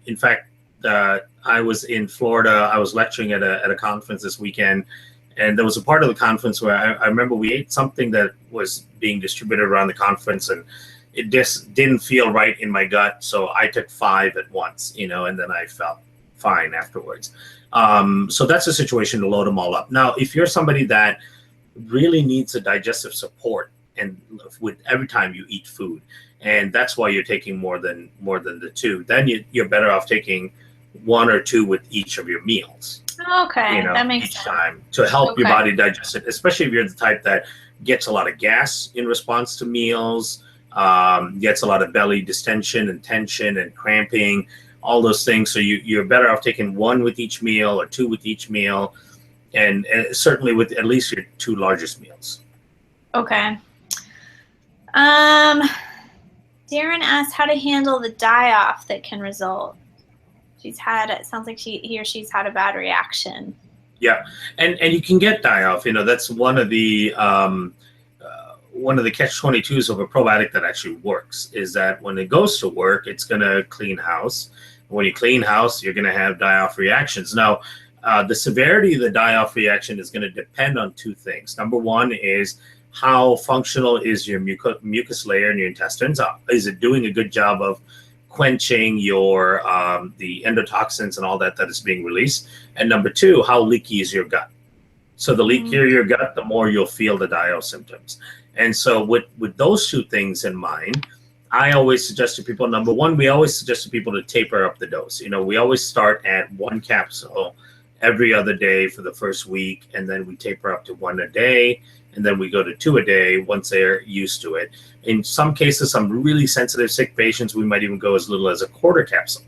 In fact, I was in Florida. I was lecturing at a conference this weekend, and there was a part of the conference where I remember we ate something that was being distributed around the conference, and it just didn't feel right in my gut. So I took 5 at once, and then I felt fine afterwards. So that's a situation to load them all up. Now, if you're somebody that really needs a digestive support, and with every time you eat food, and that's why you're taking more than the 2, then you're better off taking 1 or 2 with each of your meals. Okay, that makes each sense. time to help your body digest it, especially if you're the type that gets a lot of gas in response to meals, gets a lot of belly distension and tension and cramping, all those things. So you're better off taking 1 with each meal or 2 with each meal, and certainly with at least your 2 largest meals. Okay. Darren asked how to handle the die-off that can result. It sounds like he or she's had a bad reaction. Yeah, and you can get die-off. That's one of the catch-22s of a probiotic that actually works, is that when it goes to work, it's going to clean house. When you clean house, you're going to have die-off reactions. Now, the severity of the die-off reaction is going to depend on 2 things. Number one is how functional is your mucus layer in your intestines? Is it doing a good job of quenching your the endotoxins and all that is being released? And number 2, how leaky is your gut? So the leakier your gut, the more you'll feel the die-off symptoms. And so with those 2 things in mind, I always suggest to people, number 1, we always suggest to people to taper up the dose. We always start at 1 capsule every other day for the first week, and then we taper up to 1 a day, and then we go to 2 a day once they're used to it. In some cases, some really sensitive sick patients, we might even go as little as a 1/4 capsule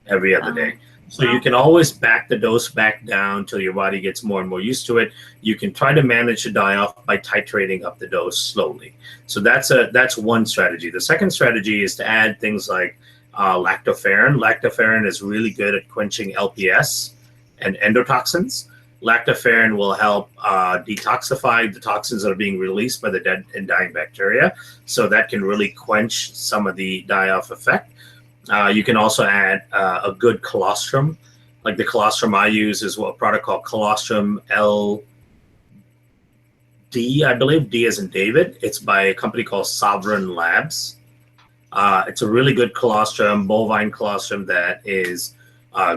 every other day. So you can always back the dose back down till your body gets more and more used to it. You can try to manage the die-off by titrating up the dose slowly. So that's one strategy. The second strategy is to add things like lactoferrin. Lactoferrin is really good at quenching LPS and endotoxins. Lactoferrin will help detoxify the toxins that are being released by the dead and dying bacteria. So that can really quench some of the die-off effect. You can also add a good colostrum. Like the colostrum I use is a product called Colostrum LD, I believe, D as in David. It's by a company called Sovereign Labs. It's a really good colostrum, bovine colostrum that is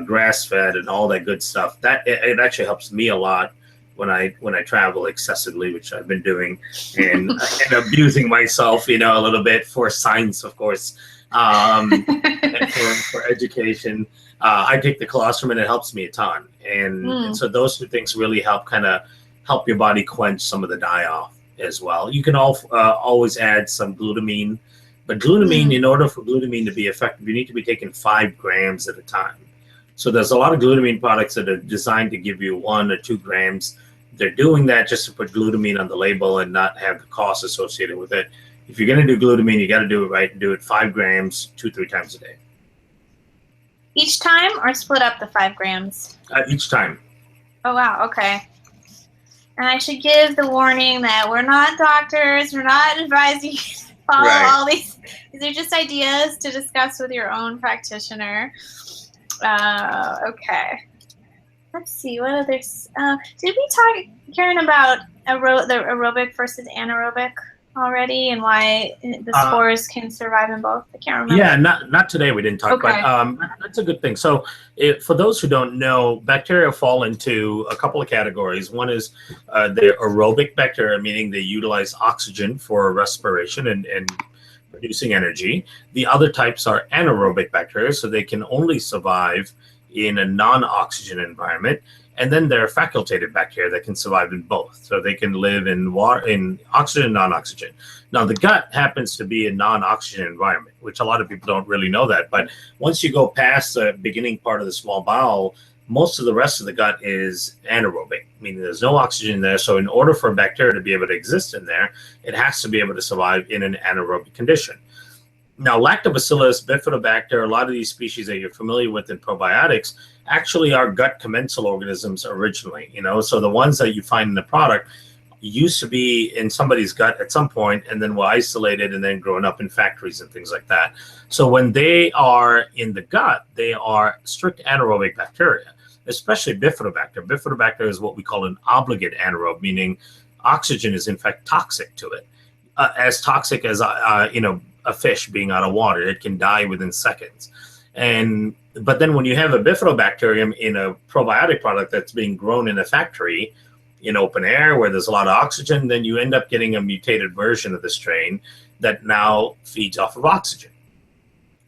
grass-fed and all that good stuff. It actually helps me a lot when I travel excessively, which I've been doing, and abusing myself, a little bit for science, of course. And for education, I take the colostrum and it helps me a ton. And so those 2 things really help your body quench some of the die-off as well. You can always add some glutamine, but glutamine, in order for glutamine to be effective, you need to be taking 5 grams at a time. So there's a lot of glutamine products that are designed to give you 1 or 2 grams. They're doing that just to put glutamine on the label and not have the cost associated with it. If you're going to do glutamine, you got to do it right and do it 5 grams 2-3 times a day. Each time or split up the 5 grams? Each time. Oh, wow. Okay. And I should give the warning that we're not doctors. We're not advising you to follow all these. These are just ideas to discuss with your own practitioner. Okay. Let's see. What others? Did we talk, Karen, about the aerobic versus anaerobic already, and why the spores can survive in both? I can't remember. Yeah, not today. We didn't talk, but that's a good thing. So, for those who don't know, bacteria fall into a couple of categories. One is the aerobic bacteria, meaning they utilize oxygen for respiration and producing energy. The other types are anaerobic bacteria, so they can only survive in a non-oxygen environment. And then there are facultative bacteria that can survive in both. So they can live in water, in oxygen and non-oxygen. Now, the gut happens to be a non-oxygen environment, which a lot of people don't really know that. But once you go past the beginning part of the small bowel, most of the rest of the gut is anaerobic, meaning there's no oxygen there. So in order for a bacteria to be able to exist in there, it has to be able to survive in an anaerobic condition. Now, lactobacillus, bifidobacter, a lot of these species that you're familiar with in probiotics actually are gut commensal organisms originally, so the ones that you find in the product used to be in somebody's gut at some point and then were isolated and then grown up in factories and things like that. So when they are in the gut, they are strict anaerobic bacteria, especially bifidobacter. Bifidobacter is what we call an obligate anaerobe, meaning oxygen is in fact toxic to it, as toxic as a fish being out of water. It can die within seconds. But then when you have a bifidobacterium in a probiotic product that's being grown in a factory in open air where there's a lot of oxygen, then you end up getting a mutated version of the strain that now feeds off of oxygen.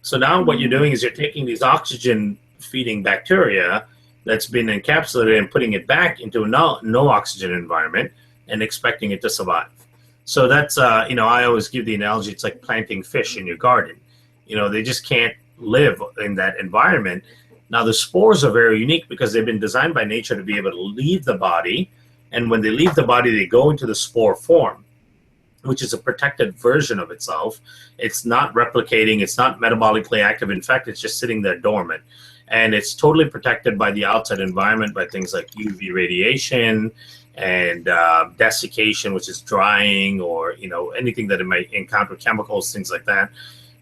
So now what you're doing is you're taking these oxygen feeding bacteria that's been encapsulated and putting it back into a no oxygen environment and expecting it to survive. So that's, I always give the analogy, it's like planting fish in your garden. They just can't live in that environment. Now, the spores are very unique because they've been designed by nature to be able to leave the body. And when they leave the body, they go into the spore form, which is a protected version of itself. It's not replicating. It's not metabolically active. In fact, it's just sitting there dormant. And it's totally protected by the outside environment by things like UV radiation and desiccation, which is drying, or anything that it might encounter, chemicals, things like that.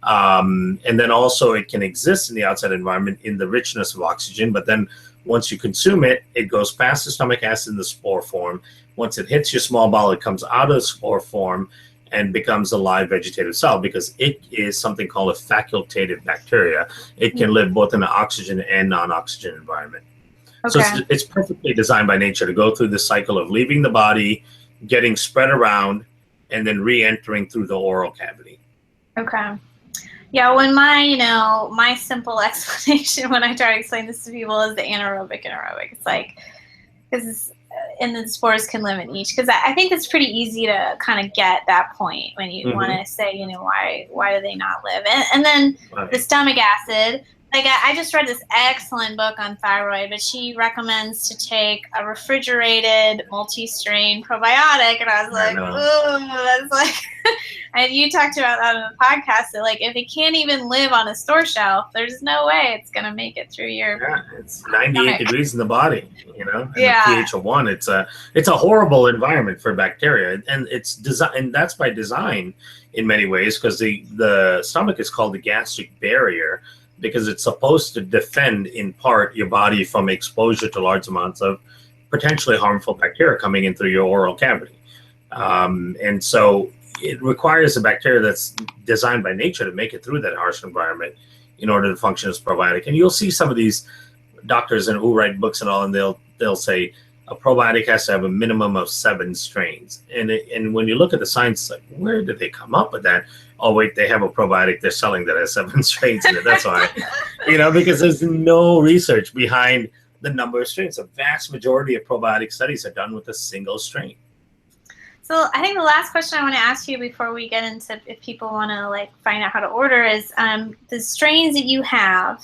And then also it can exist in the outside environment in the richness of oxygen, but then once you consume it, it goes past the stomach acid in the spore form. Once it hits your small bowel, it comes out of the spore form and becomes a live vegetative cell, because it is something called a facultative bacteria. It can live both in an oxygen and non-oxygen environment. Okay. So it's perfectly designed by nature to go through the cycle of leaving the body, getting spread around, and then re-entering through the oral cavity. Okay. Yeah, when my simple explanation when I try to explain this to people is the anaerobic and aerobic. It's like, and the spores can live in each, because I think it's pretty easy to kind of get that point when you want to say, why do they not live? And then the stomach acid. Like, I just read this excellent book on thyroid, but she recommends to take a refrigerated multi-strain probiotic, and I was like, ooh, that's like, and you talked about that on the podcast, that like, if it can't even live on a store shelf, there's no way it's going to make it through your... Yeah, it's 98 degrees in the body, and the pH of 1, it's a horrible environment for bacteria, and it's design, and that's by design in many ways, because the stomach is called the gastric barrier, because it's supposed to defend, in part, your body from exposure to large amounts of potentially harmful bacteria coming in through your oral cavity. And so it requires a bacteria that's designed by nature to make it through that harsh environment in order to function as probiotic. And you'll see some of these doctors who write books and all, and they'll say a probiotic has to have a minimum of 7 strains. And when you look at the science, like, where did they come up with that? Oh, wait, they have a probiotic they're selling that has 7 strains in it. That's why, because there's no research behind the number of strains. The vast majority of probiotic studies are done with a single strain. So I think the last question I want to ask you before we get into if people want to find out how to order is the strains that you have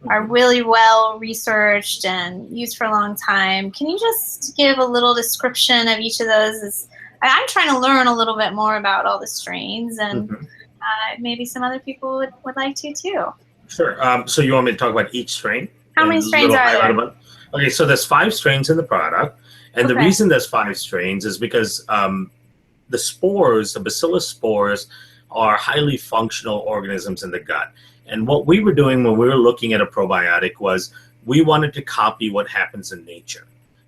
are really well researched and used for a long time. Can you just give a little description of each of those? I'm trying to learn a little bit more about all the strains, and maybe some other people would like to too. Sure. So you want me to talk about each strain How many and strains little are highlight there? about? Okay, so there's 5 strains in the product, and the Okay. reason there's 5 strains is because the spores, the bacillus spores, are highly functional organisms in the gut. And what we were doing when we were looking at a probiotic was we wanted to copy what happens in nature.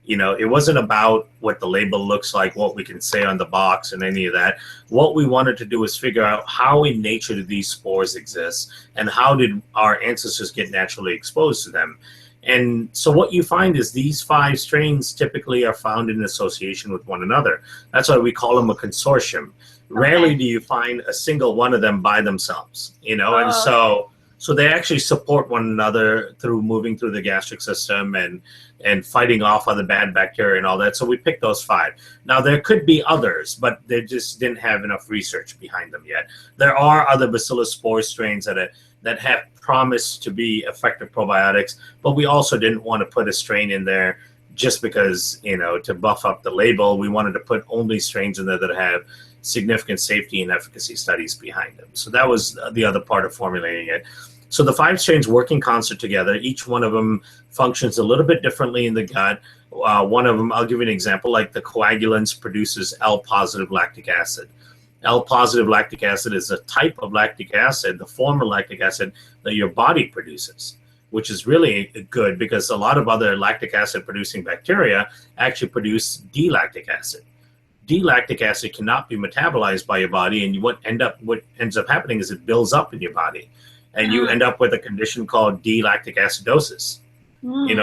It wasn't about what the label looks like, what we can say on the box, and any of that. What we wanted to do is figure out how in nature do these spores exist, and how did our ancestors get naturally exposed to them. And so what you find is these 5 strains typically are found in association with one another. That's why we call them a consortium. Rarely Okay. do you find a single one of them by themselves, and Oh, okay. so they actually support one another through moving through the gastric system and fighting off other bad bacteria and all that. So we picked those 5. Now there could be others, but they just didn't have enough research behind them yet. There are other bacillus spore strains that have promised to be effective probiotics, but we also didn't want to put a strain in there just because, to buff up the label. We wanted to put only strains in there that have significant safety and efficacy studies behind them. So that was the other part of formulating it. So the 5 strains work in concert together. Each one of them functions a little bit differently in the gut. One of them, I'll give you an example, like the coagulants produces L-positive lactic acid. L-positive lactic acid is a type of lactic acid, the form of lactic acid that your body produces, which is really good because a lot of other lactic acid producing bacteria actually produce D-lactic acid. D-lactic acid cannot be metabolized by your body, and what ends up happening is it builds up in your body, and you end up with a condition called D-lactic acidosis.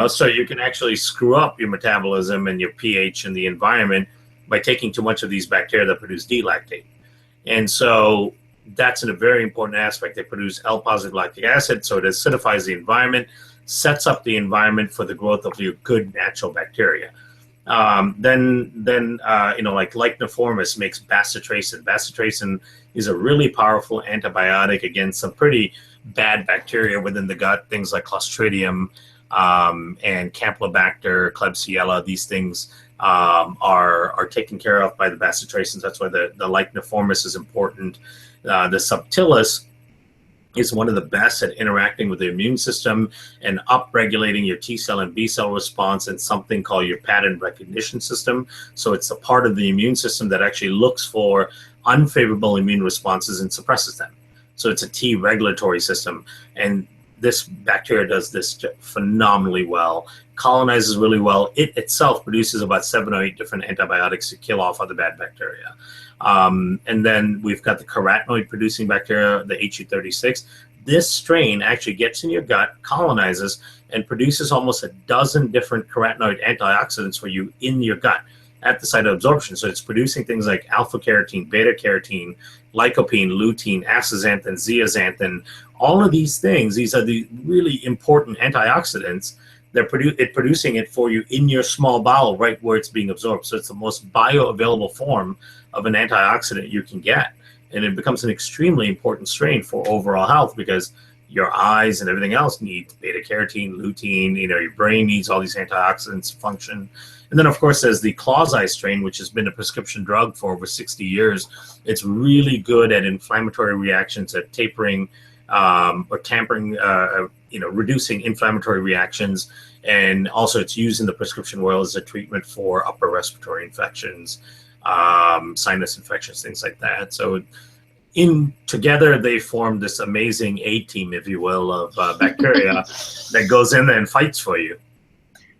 So you can actually screw up your metabolism and your pH in the environment by taking too much of these bacteria that produce D-lactate. And so that's a very important aspect. They produce L-positive lactic acid, so it acidifies the environment, sets up the environment for the growth of your good natural bacteria. Then like Licheniformis makes bacitracin. Bacitracin is a really powerful antibiotic against some pretty bad bacteria within the gut, things like Clostridium and Campylobacter, Klebsiella. These things are taken care of by the bacitracins. That's why the Licheniformis is important. The subtilis is one of the best at interacting with the immune system and upregulating your T cell and B cell response in something called your pattern recognition system. So it's a part of the immune system that actually looks for unfavorable immune responses and suppresses them. So it's a T regulatory system. And this bacteria does this phenomenally well, colonizes really well. It itself produces about 7 or 8 different antibiotics to kill off other bad bacteria. And then we've got the carotenoid producing bacteria, the HU36. This strain actually gets in your gut, colonizes, and produces almost a dozen different carotenoid antioxidants for you in your gut at the site of absorption. So it's producing things like alpha carotene, beta carotene, lycopene, lutein, astaxanthin, zeaxanthin. All of these things, these are the really important antioxidants. They're producing it for you in your small bowel, right where it's being absorbed. So it's the most bioavailable form of an antioxidant you can get. And it becomes an extremely important strain for overall health because your eyes and everything else need beta carotene, lutein, your brain needs all these antioxidants to function. And then, of course, there's the Clausii strain, which has been a prescription drug for over 60 years. It's really good at inflammatory reactions, at tapering or tampering, reducing inflammatory reactions. And also it's used in the prescription world as a treatment for upper respiratory infections, sinus infections, things like that. So together they form this amazing A-team, if you will, of bacteria that goes in there and fights for you.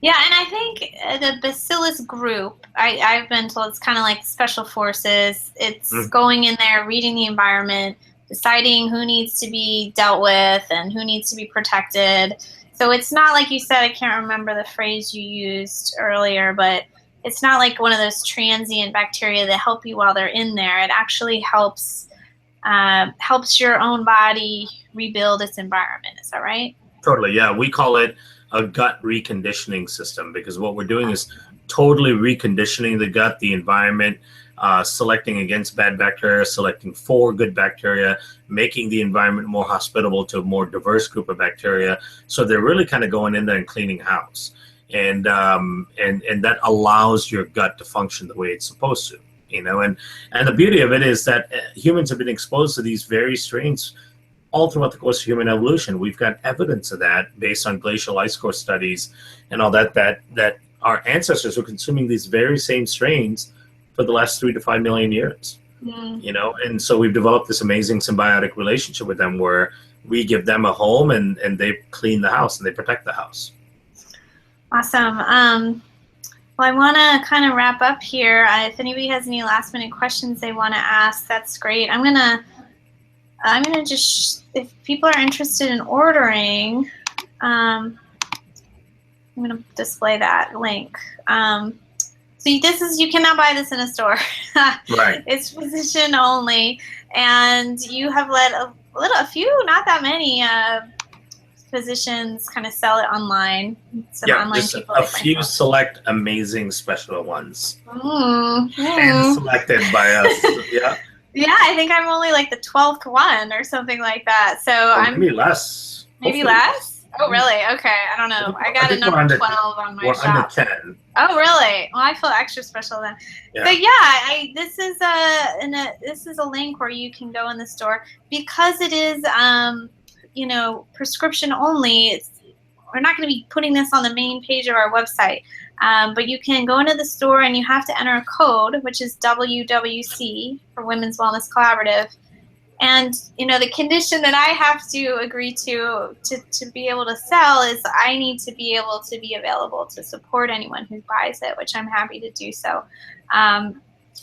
Yeah, and I think the Bacillus group, I've been told it's kind of like special forces. It's going in there, reading the environment, deciding who needs to be dealt with and who needs to be protected. So it's not like you said, I can't remember the phrase you used earlier, but it's not like one of those transient bacteria that help you while they're in there. It actually helps your own body rebuild its environment. Is that right? Totally, yeah. We call it a gut reconditioning system because what we're doing is totally reconditioning the gut, the environment, selecting against bad bacteria, selecting for good bacteria, making the environment more hospitable to a more diverse group of bacteria. So they're really kind of going in there and cleaning house. And that allows your gut to function the way it's supposed to. And the beauty of it is that humans have been exposed to these very strains all throughout the course of human evolution. We've got evidence of that based on glacial ice core studies and all that our ancestors were consuming these very same strains for the last 3 to 5 million years. And so we've developed this amazing symbiotic relationship with them where we give them a home and they clean the house and they protect the house. Awesome. Well, I want to kind of wrap up here. If anybody has any last minute questions they want to ask, that's great. I'm gonna just, if people are interested in ordering, I'm gonna display that link. So you cannot buy this in a store. Right. It's physician only, and you have let a few, not that many, physicians kind of sell it online. Some online just people. a few select amazing special ones. And selected by us. Yeah. Yeah, I think I'm only like the 12th one or something like that. So maybe less. Maybe less? Oh, really? Okay, I don't know. I got a number 12 on my shop. We're under 10. Oh, really? Well, I feel extra special then. Yeah. But yeah, this is a link where you can go in the store because it is prescription only. We're not going to be putting this on the main page of our website, but you can go into the store and you have to enter a code, which is WWC for Women's Wellness Collaborative. And the condition that I have to agree to be able to sell is I need to be able to be available to support anyone who buys it, which I'm happy to do so.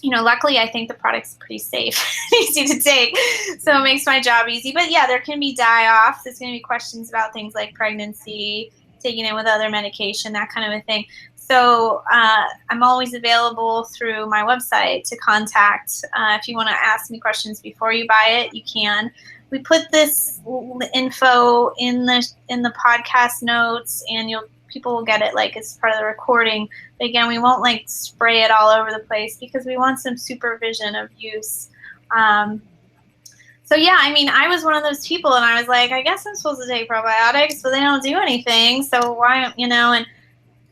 Luckily, I think the product's pretty safe, easy to take, so it makes my job easy. But yeah, there can be die-offs. There's going to be questions about things like pregnancy, taking it with other medication, that kind of a thing. So I'm always available through my website to contact. If you want to ask me questions before you buy it, you can. We put this info in the podcast notes, and people will get it like as part of the recording. But again, we won't like spray it all over the place because we want some supervision of use. So yeah, I was one of those people, and I was like, I guess I'm supposed to take probiotics, but they don't do anything. So why,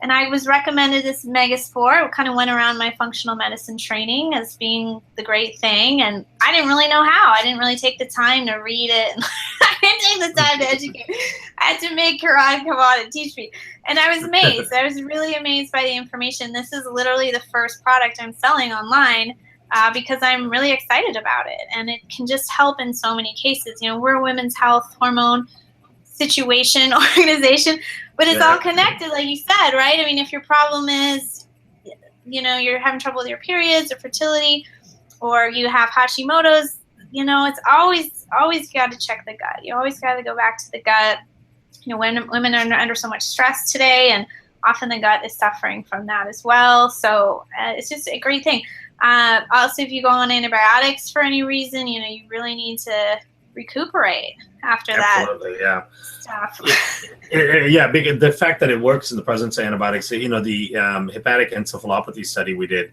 and I was recommended this Megaspore. It kind of went around my functional medicine training as being the great thing, and I didn't really know how. I didn't really take the time to read it. I didn't take the time to educate. I had to make Kiran come on and teach me, and I was amazed. I was really amazed by the information. This is literally the first product I'm selling online because I'm really excited about it, and it can just help in so many cases. We're a women's health hormone situation organization, but it's all connected, like you said, right? If your problem is, you're having trouble with your periods or fertility, or you have Hashimoto's, it's always got to check the gut. You always got to go back to the gut. Women are under so much stress today, and often the gut is suffering from that as well. So it's just a great thing. Also, if you go on antibiotics for any reason, you really need to recuperate after Absolutely, that stuff. Because the fact that it works in the presence of antibiotics, the hepatic encephalopathy study we did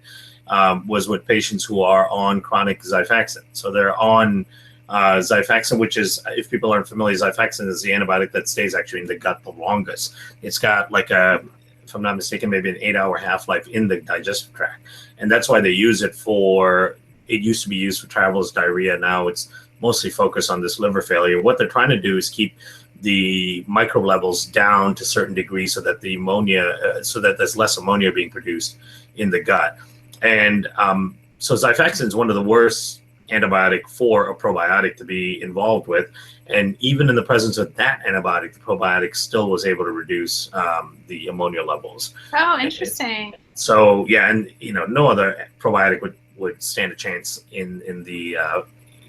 was with patients who are on chronic Xifaxan. So they're on Xifaxan, which is, if people aren't familiar, Xifaxan is the antibiotic that stays actually in the gut the longest. It's got if I'm not mistaken, maybe an 8-hour half-life in the digestive tract. And that's why they use it it used to be used for travelers' diarrhea. Now it's mostly focused on this liver failure. What they're trying to do is keep the microbe levels down to a certain degree so that so that there's less ammonia being produced in the gut. And so Xifaxan is one of the worst antibiotic for a probiotic to be involved with. And even in the presence of that antibiotic, the probiotic still was able to reduce the ammonia levels. Oh, interesting. So yeah, and no other probiotic would stand a chance in the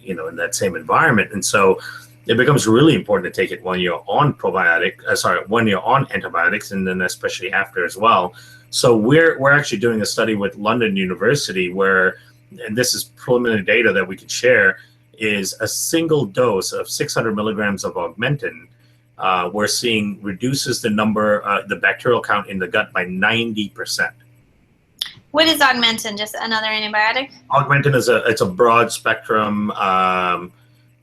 in that same environment. And so it becomes really important to take it when you're on when you're on antibiotics, and then especially after as well. So we're actually doing a study with London University where, and this is preliminary data that we could share, is a single dose of 600 milligrams of Augmentin we're seeing reduces the bacterial count in the gut by 90%. What is Augmentin? Just another antibiotic? Augmentin it's a broad spectrum,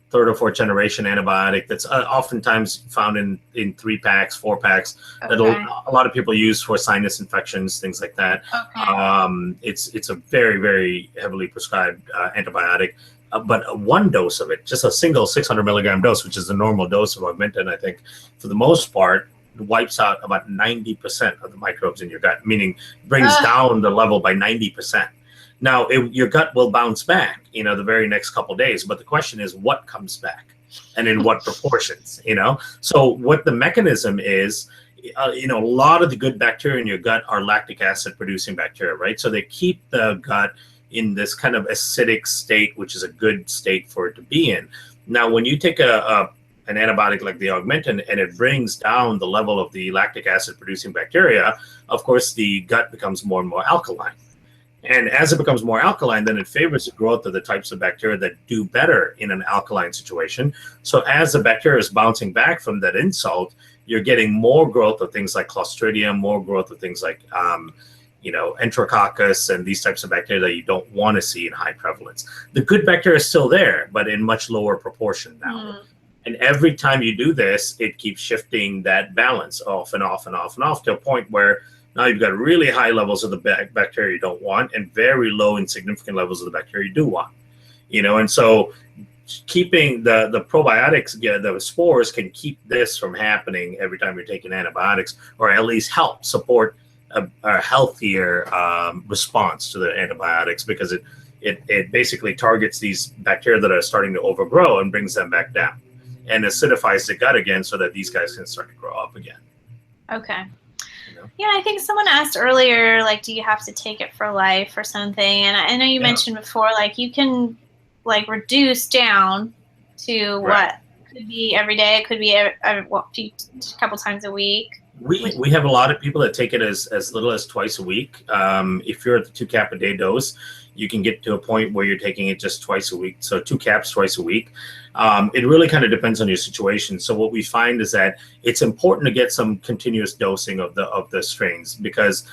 third or fourth generation antibiotic that's oftentimes found in 3-packs, 4-packs. Okay. That a lot of people use for sinus infections, things like that. Okay. It's a very, very heavily prescribed antibiotic. but one dose of it, just a single 600 milligram dose, which is the normal dose of Augmentin, I think, for the most part, wipes out about 90% of the microbes in your gut, meaning brings down the level by 90%. Now, your gut will bounce back, the very next couple of days. But the question is, what comes back and in what proportions, So what the mechanism is, a lot of the good bacteria in your gut are lactic acid producing bacteria, right? So they keep the gut in this kind of acidic state, which is a good state for it to be in. Now, when you take an antibiotic like the Augmentin and it brings down the level of the lactic acid producing bacteria, of course, the gut becomes more and more alkaline. And as it becomes more alkaline, then it favors the growth of the types of bacteria that do better in an alkaline situation. So as the bacteria is bouncing back from that insult, you're getting more growth of things like Clostridium, more growth of things like, Enterococcus and these types of bacteria that you don't want to see in high prevalence. The good bacteria is still there, but in much lower proportion now. And every time you do this, it keeps shifting that balance off and off and off and off to a point where now you've got really high levels of the bacteria you don't want and very low insignificant levels of the bacteria you do want. And so keeping the probiotics, the spores can keep this from happening every time you're taking antibiotics, or at least help support a healthier response to the antibiotics, because it basically targets these bacteria that are starting to overgrow and brings them back down and acidifies the gut again so that these guys can start to grow up again. Okay. Yeah, I think someone asked earlier, like, do you have to take it for life or something? And I know you mentioned before, like, you can, like, reduce down to what could be every day. It could be a couple times a week. We have a lot of people that take it as little as twice a week. If you're at the 2 cap a day dose, you can get to a point where you're taking it just twice a week. So 2 caps twice a week. It really kind of depends on your situation. So what we find is that it's important to get some continuous dosing of the strains, because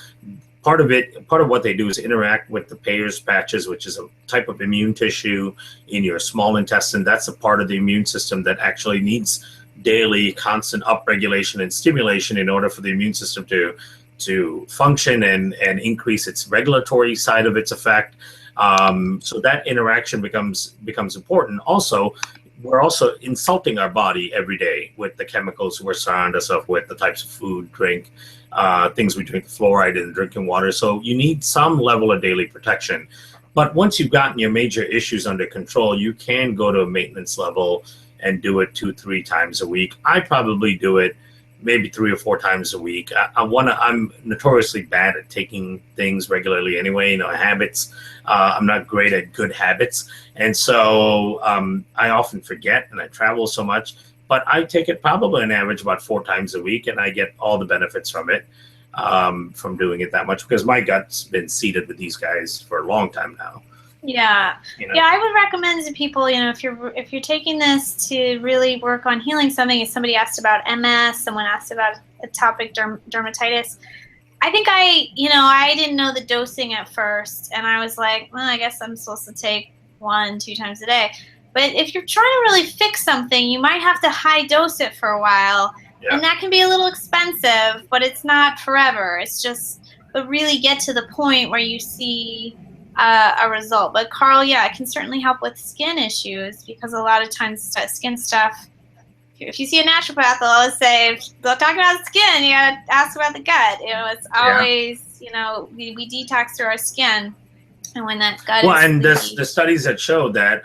part of what they do is interact with the Peyer's patches, which is a type of immune tissue in your small intestine. That's a part of the immune system that actually needs daily constant upregulation and stimulation in order for the immune system to function and increase its regulatory side of its effect. So that interaction becomes important. Also, we're also insulting our body every day with the chemicals we're surrounding ourselves with, the types of food, drink, things we drink, fluoride in drinking water. So you need some level of daily protection. But once you've gotten your major issues under control, you can go to a maintenance level and do it 2-3 times a week. I probably do it maybe 3 or 4 times a week. I'm notoriously bad at taking things regularly anyway, habits. I'm not great at good habits. And so I often forget, and I travel so much, but I take it probably on average about 4 times a week, and I get all the benefits from it, from doing it that much, because my gut's been seeded with these guys for a long time now. Yeah. Yeah, I would recommend to people, if you're taking this to really work on healing something. If somebody asked about MS, someone asked about atopic dermatitis. I think I didn't know the dosing at first, and I was like, well, I guess I'm supposed to take 1-2 times a day. But if you're trying to really fix something, you might have to high dose it for a while, and that can be a little expensive, but it's not forever. It's just, but really get to the point where you see a result. But Carl, it can certainly help with skin issues, because a lot of times skin stuff, if you see a naturopath, they'll always say, they'll talk about skin, you gotta ask about the gut. It's always, we detox through our skin, and when that gut is the studies that show that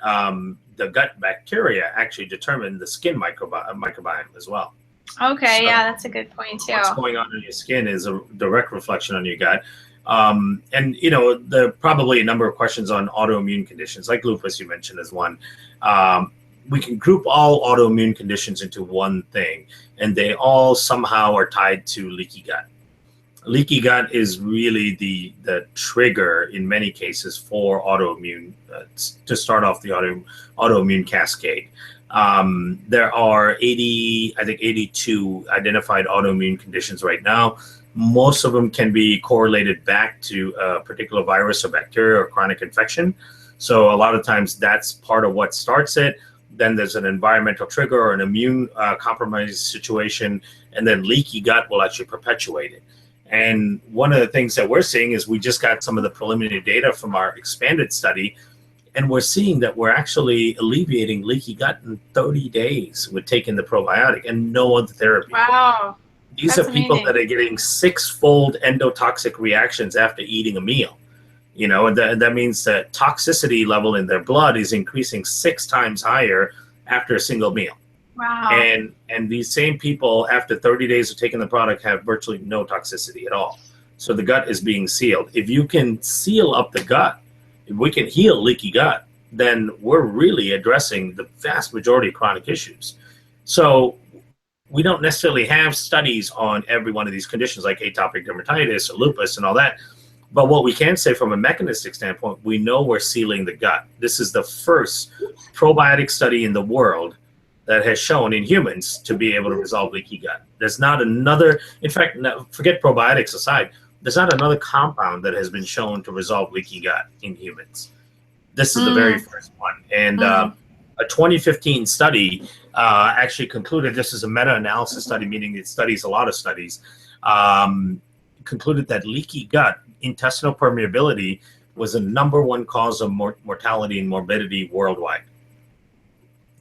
the gut bacteria actually determine the skin microbiome as well. Okay, so that's a good point too. What's going on in your skin is a direct reflection on your gut. And there are probably a number of questions on autoimmune conditions, like lupus you mentioned as one. We can group all autoimmune conditions into one thing, and they all somehow are tied to leaky gut. Leaky gut is really the trigger in many cases for autoimmune, to start off the autoimmune cascade. There are 82 identified autoimmune conditions right now. Most of them can be correlated back to a particular virus or bacteria or chronic infection. So a lot of times that's part of what starts it. Then there's an environmental trigger or an immune compromised situation, and then leaky gut will actually perpetuate it. And one of the things that we're seeing is we just got some of the preliminary data from our expanded study. And we're seeing that we're actually alleviating leaky gut in 30 days with taking the probiotic and no other therapy. Wow. These That's are people amazing. that are getting 6-fold endotoxic reactions after eating a meal. And that means that toxicity level in their blood is increasing 6 times higher after a single meal. Wow. And these same people, after 30 days of taking the product, have virtually no toxicity at all. So the gut is being sealed. If you can seal up the gut, if we can heal leaky gut, then we're really addressing the vast majority of chronic issues. So we don't necessarily have studies on every one of these conditions like atopic dermatitis or lupus and all that. But what we can say from a mechanistic standpoint, we know we're sealing the gut. This is the first probiotic study in the world that has shown in humans to be able to resolve leaky gut. There's not another, in fact, forget probiotics aside, there's not another compound that has been shown to resolve leaky gut in humans. This is the very first one. And a 2015 study actually concluded, this is a meta-analysis study, meaning it studies a lot of studies, concluded that leaky gut, intestinal permeability, was the #1 cause of mortality and morbidity worldwide.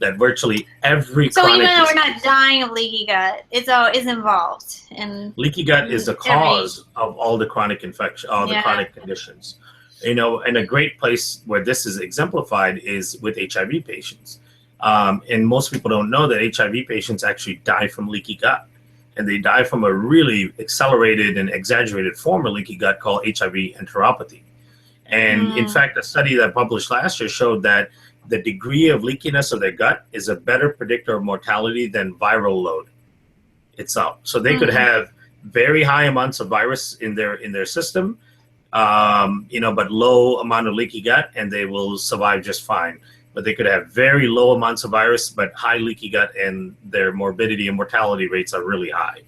That virtually every So chronic even though we're not dying of leaky gut, it's involved in leaky gut is the cause of all the chronic infection, all the chronic conditions. And a great place where this is exemplified is with HIV patients. And most people don't know that HIV patients actually die from leaky gut. And they die from a really accelerated and exaggerated form of leaky gut called HIV enteropathy. And in fact, a study that published last year showed that the degree of leakiness of their gut is a better predictor of mortality than viral load itself. So they could have very high amounts of virus in their system, but low amount of leaky gut, and they will survive just fine. But they could have very low amounts of virus, but high leaky gut, and their morbidity and mortality rates are really high.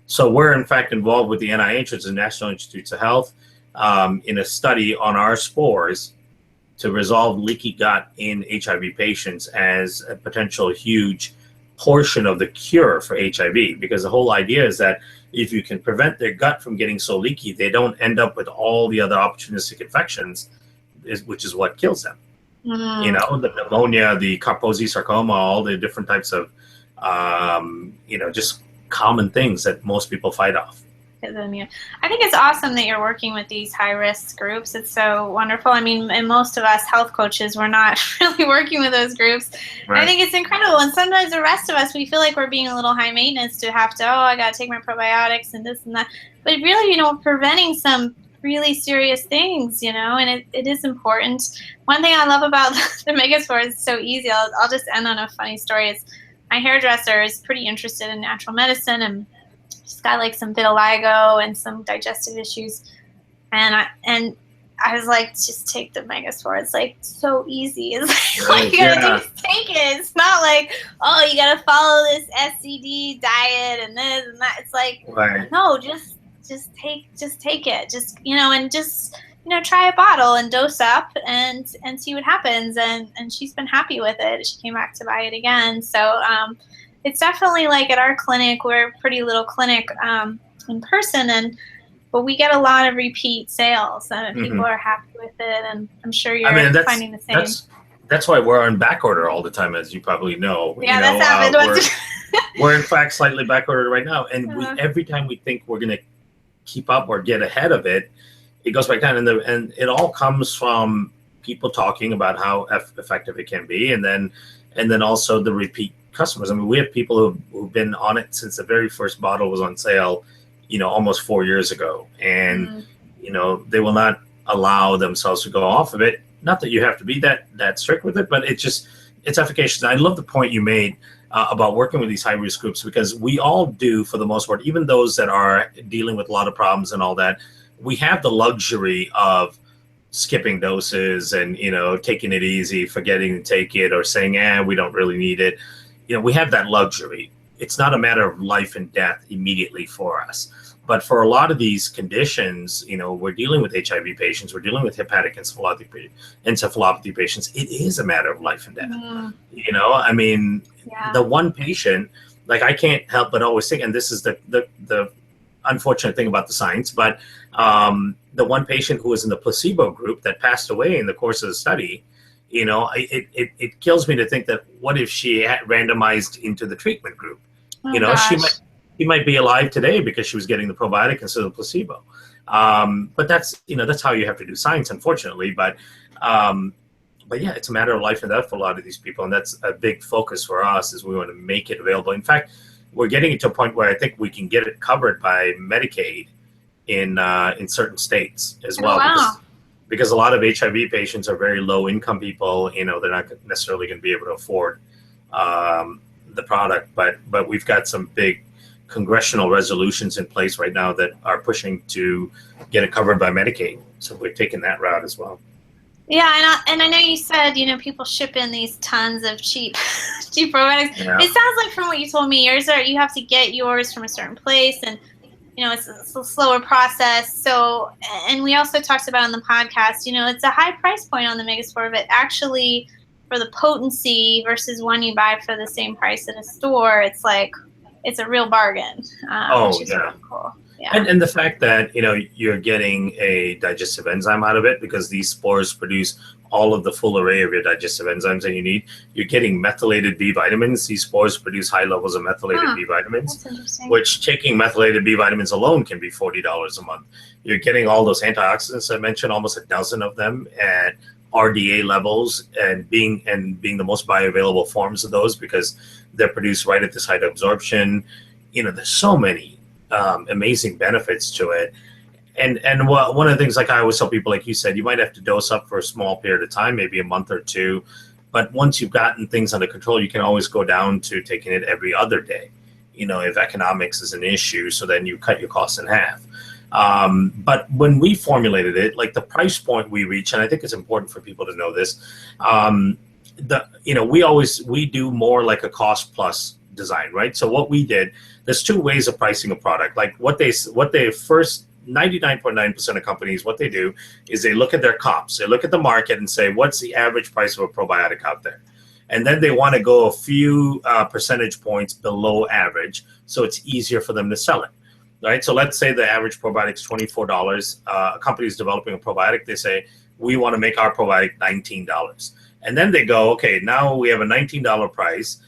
So we're in fact involved with the NIH, which is the National Institutes of Health, in a study on our spores to resolve leaky gut in HIV patients as a potential huge portion of the cure for HIV. Because the whole idea is that if you can prevent their gut from getting so leaky, they don't end up with all the other opportunistic infections, which is what kills them. The pneumonia, the Kaposi sarcoma, all the different types of, just common things that most people fight off. I think it's awesome that you're working with these high-risk groups. It's so wonderful. I mean, and most of us health coaches, we're not really working with those groups. Right. I think it's incredible. And sometimes the rest of us, we feel like we're being a little high maintenance to have to, I got to take my probiotics and this and that. But really, preventing some really serious things, and it is important. One thing I love about the Megaspore is so easy. I'll just end on a funny story. Is my hairdresser is pretty interested in natural medicine, and she's got like some vitiligo and some digestive issues. And I was like, just take the Megaspore. It's like so easy. It's like you gotta just take it. It's not like, you gotta follow this SCD diet and this and that. It's like, no, just take it. Just try a bottle and dose up and see what happens. And she's been happy with it. She came back to buy it again. So it's definitely like at our clinic, we're a pretty little clinic in person, but we get a lot of repeat sales, and people are happy with it, and I'm sure you're finding the same. That's why we're on back order all the time, as you probably know. Yeah, that's happened. We're in fact slightly back ordered right now, and every time we think we're going to keep up or get ahead of it, it goes back down, and it all comes from people talking about how effective it can be, and then also the repeat customers. I mean, we have people who've been on it since the very first bottle was on sale, almost 4 years ago, and they will not allow themselves to go off of it. Not that you have to be that strict with it, but it's efficacious. And I love the point you made about working with these high risk groups, because we all do, for the most part, even those that are dealing with a lot of problems and all that, we have the luxury of skipping doses and taking it easy, forgetting to take it, or saying we don't really need it. We have that luxury. It's not a matter of life and death immediately for us. But for a lot of these conditions, we're dealing with HIV patients, we're dealing with hepatic encephalopathy patients. It is a matter of life and death. I mean, the one patient, like, I can't help but always think, and this is the unfortunate thing about the science, but the one patient who was in the placebo group that passed away in the course of the study, It kills me to think that what if she had randomized into the treatment group? Oh, gosh. She might be alive today because she was getting the probiotic instead of placebo. But that's how you have to do science, unfortunately. But yeah, it's a matter of life and death for a lot of these people, and that's a big focus for us. Is we want to make it available. In fact, we're getting it to a point where I think we can get it covered by Medicaid in certain states as well. Wow. Because a lot of HIV patients are very low income people. They're not necessarily going to be able to afford the product. But we've got some big congressional resolutions in place right now that are pushing to get it covered by Medicaid. So we're taking that route as well. Yeah, and I know you said, people ship in these tons of cheap probiotics. Yeah. It sounds like from what you told me, you have to get yours from a certain place, and it's a slower process. So, and we also talked about on the podcast, it's a high price point on the Megaspore, but actually for the potency versus one you buy for the same price in a store, it's like, it's a real bargain. Which is really cool. Yeah. And the fact that, you're getting a digestive enzyme out of it, because these spores produce all of the full array of your digestive enzymes that you need. You're getting methylated B vitamins. These spores produce high levels of methylated B vitamins, which taking methylated B vitamins alone can be $40 a month. You're getting all those antioxidants I mentioned, almost a dozen of them at RDA levels, and being the most bioavailable forms of those, because they're produced right at the site of absorption. There's so many amazing benefits to it. And one of the things, like I always tell people, like you said, you might have to dose up for a small period of time, maybe a month or two. But once you've gotten things under control, you can always go down to taking it every other day, if economics is an issue. So then you cut your costs in half. But when we formulated it, like the price point we reach, and I think it's important for people to know this, we do more like a cost plus design, right? So what we did, there's two ways of pricing a product. Like what they first, 99.9% of companies, what they do is they look at their comps. They look at the market and say, what's the average price of a probiotic out there? And then they want to go a few percentage points below average, so it's easier for them to sell it, right? So let's say the average probiotic is $24. A company is developing a probiotic. They say, we want to make our probiotic $19. And then they go, okay, now we have a $19 price.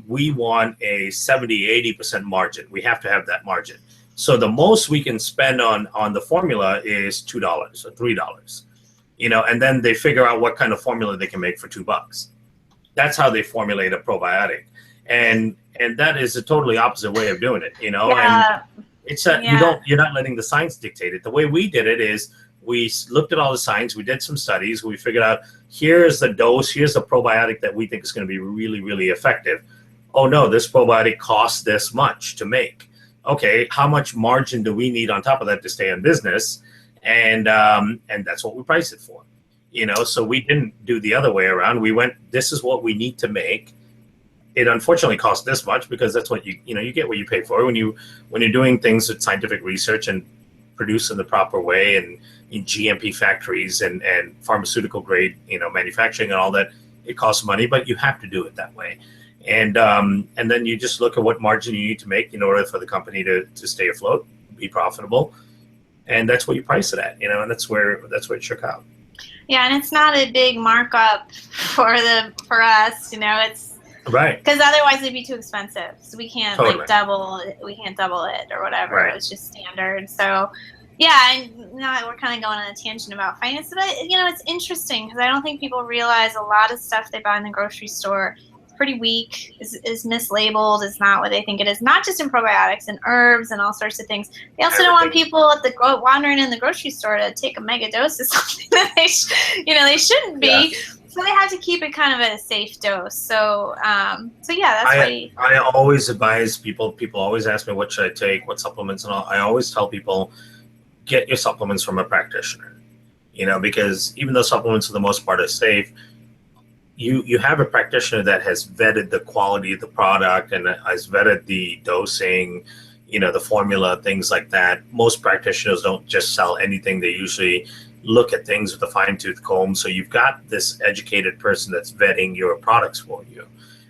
We want a 70-80% margin. We have to have that margin. So the most we can spend on the formula is $2 or $3, and then they figure out what kind of formula they can make for $2. That's how they formulate a probiotic. And that is a totally opposite way of doing it, Yeah. and it's you're not letting the science dictate it. The way we did it is we looked at all the science, we did some studies, we figured out here's the dose, here's the probiotic that we think is going to be really, really effective. Oh no, this probiotic costs this much to make. Okay, how much margin do we need on top of that to stay in business? And that's what we priced it for. So we didn't do the other way around. We went, this is what we need to make. It unfortunately costs this much, because that's what you get what you pay for when you're doing things with scientific research and produce in the proper way and in GMP factories and pharmaceutical grade, manufacturing and all that. It costs money, but you have to do it that way. And then you just look at what margin you need to make in order for the company to stay afloat, be profitable, and that's what you price it at, and that's where it shook out. Yeah, and it's not a big markup for us, it's right, because otherwise it'd be too expensive. So we can't double it or whatever. Right. It's just standard. So yeah, and now we're kind of going on a tangent about finance, but it's interesting because I don't think people realize a lot of stuff they buy in the grocery store pretty weak, is mislabeled, is not what they think it is. Not just in probiotics and herbs and all sorts of things. They also don't want people wandering in the grocery store to take a mega dose of something that they shouldn't be. Yeah. So they have to keep it kind of at a safe dose. So that's why I always advise people. People always ask me, what should I take, what supplements and all. I always tell people, get your supplements from a practitioner. Because even though supplements for the most part are safe, you have a practitioner that has vetted the quality of the product and has vetted the dosing, the formula, things like that. Most practitioners don't just sell anything. They usually look at things with a fine-tooth comb. So you've got this educated person that's vetting your products for you.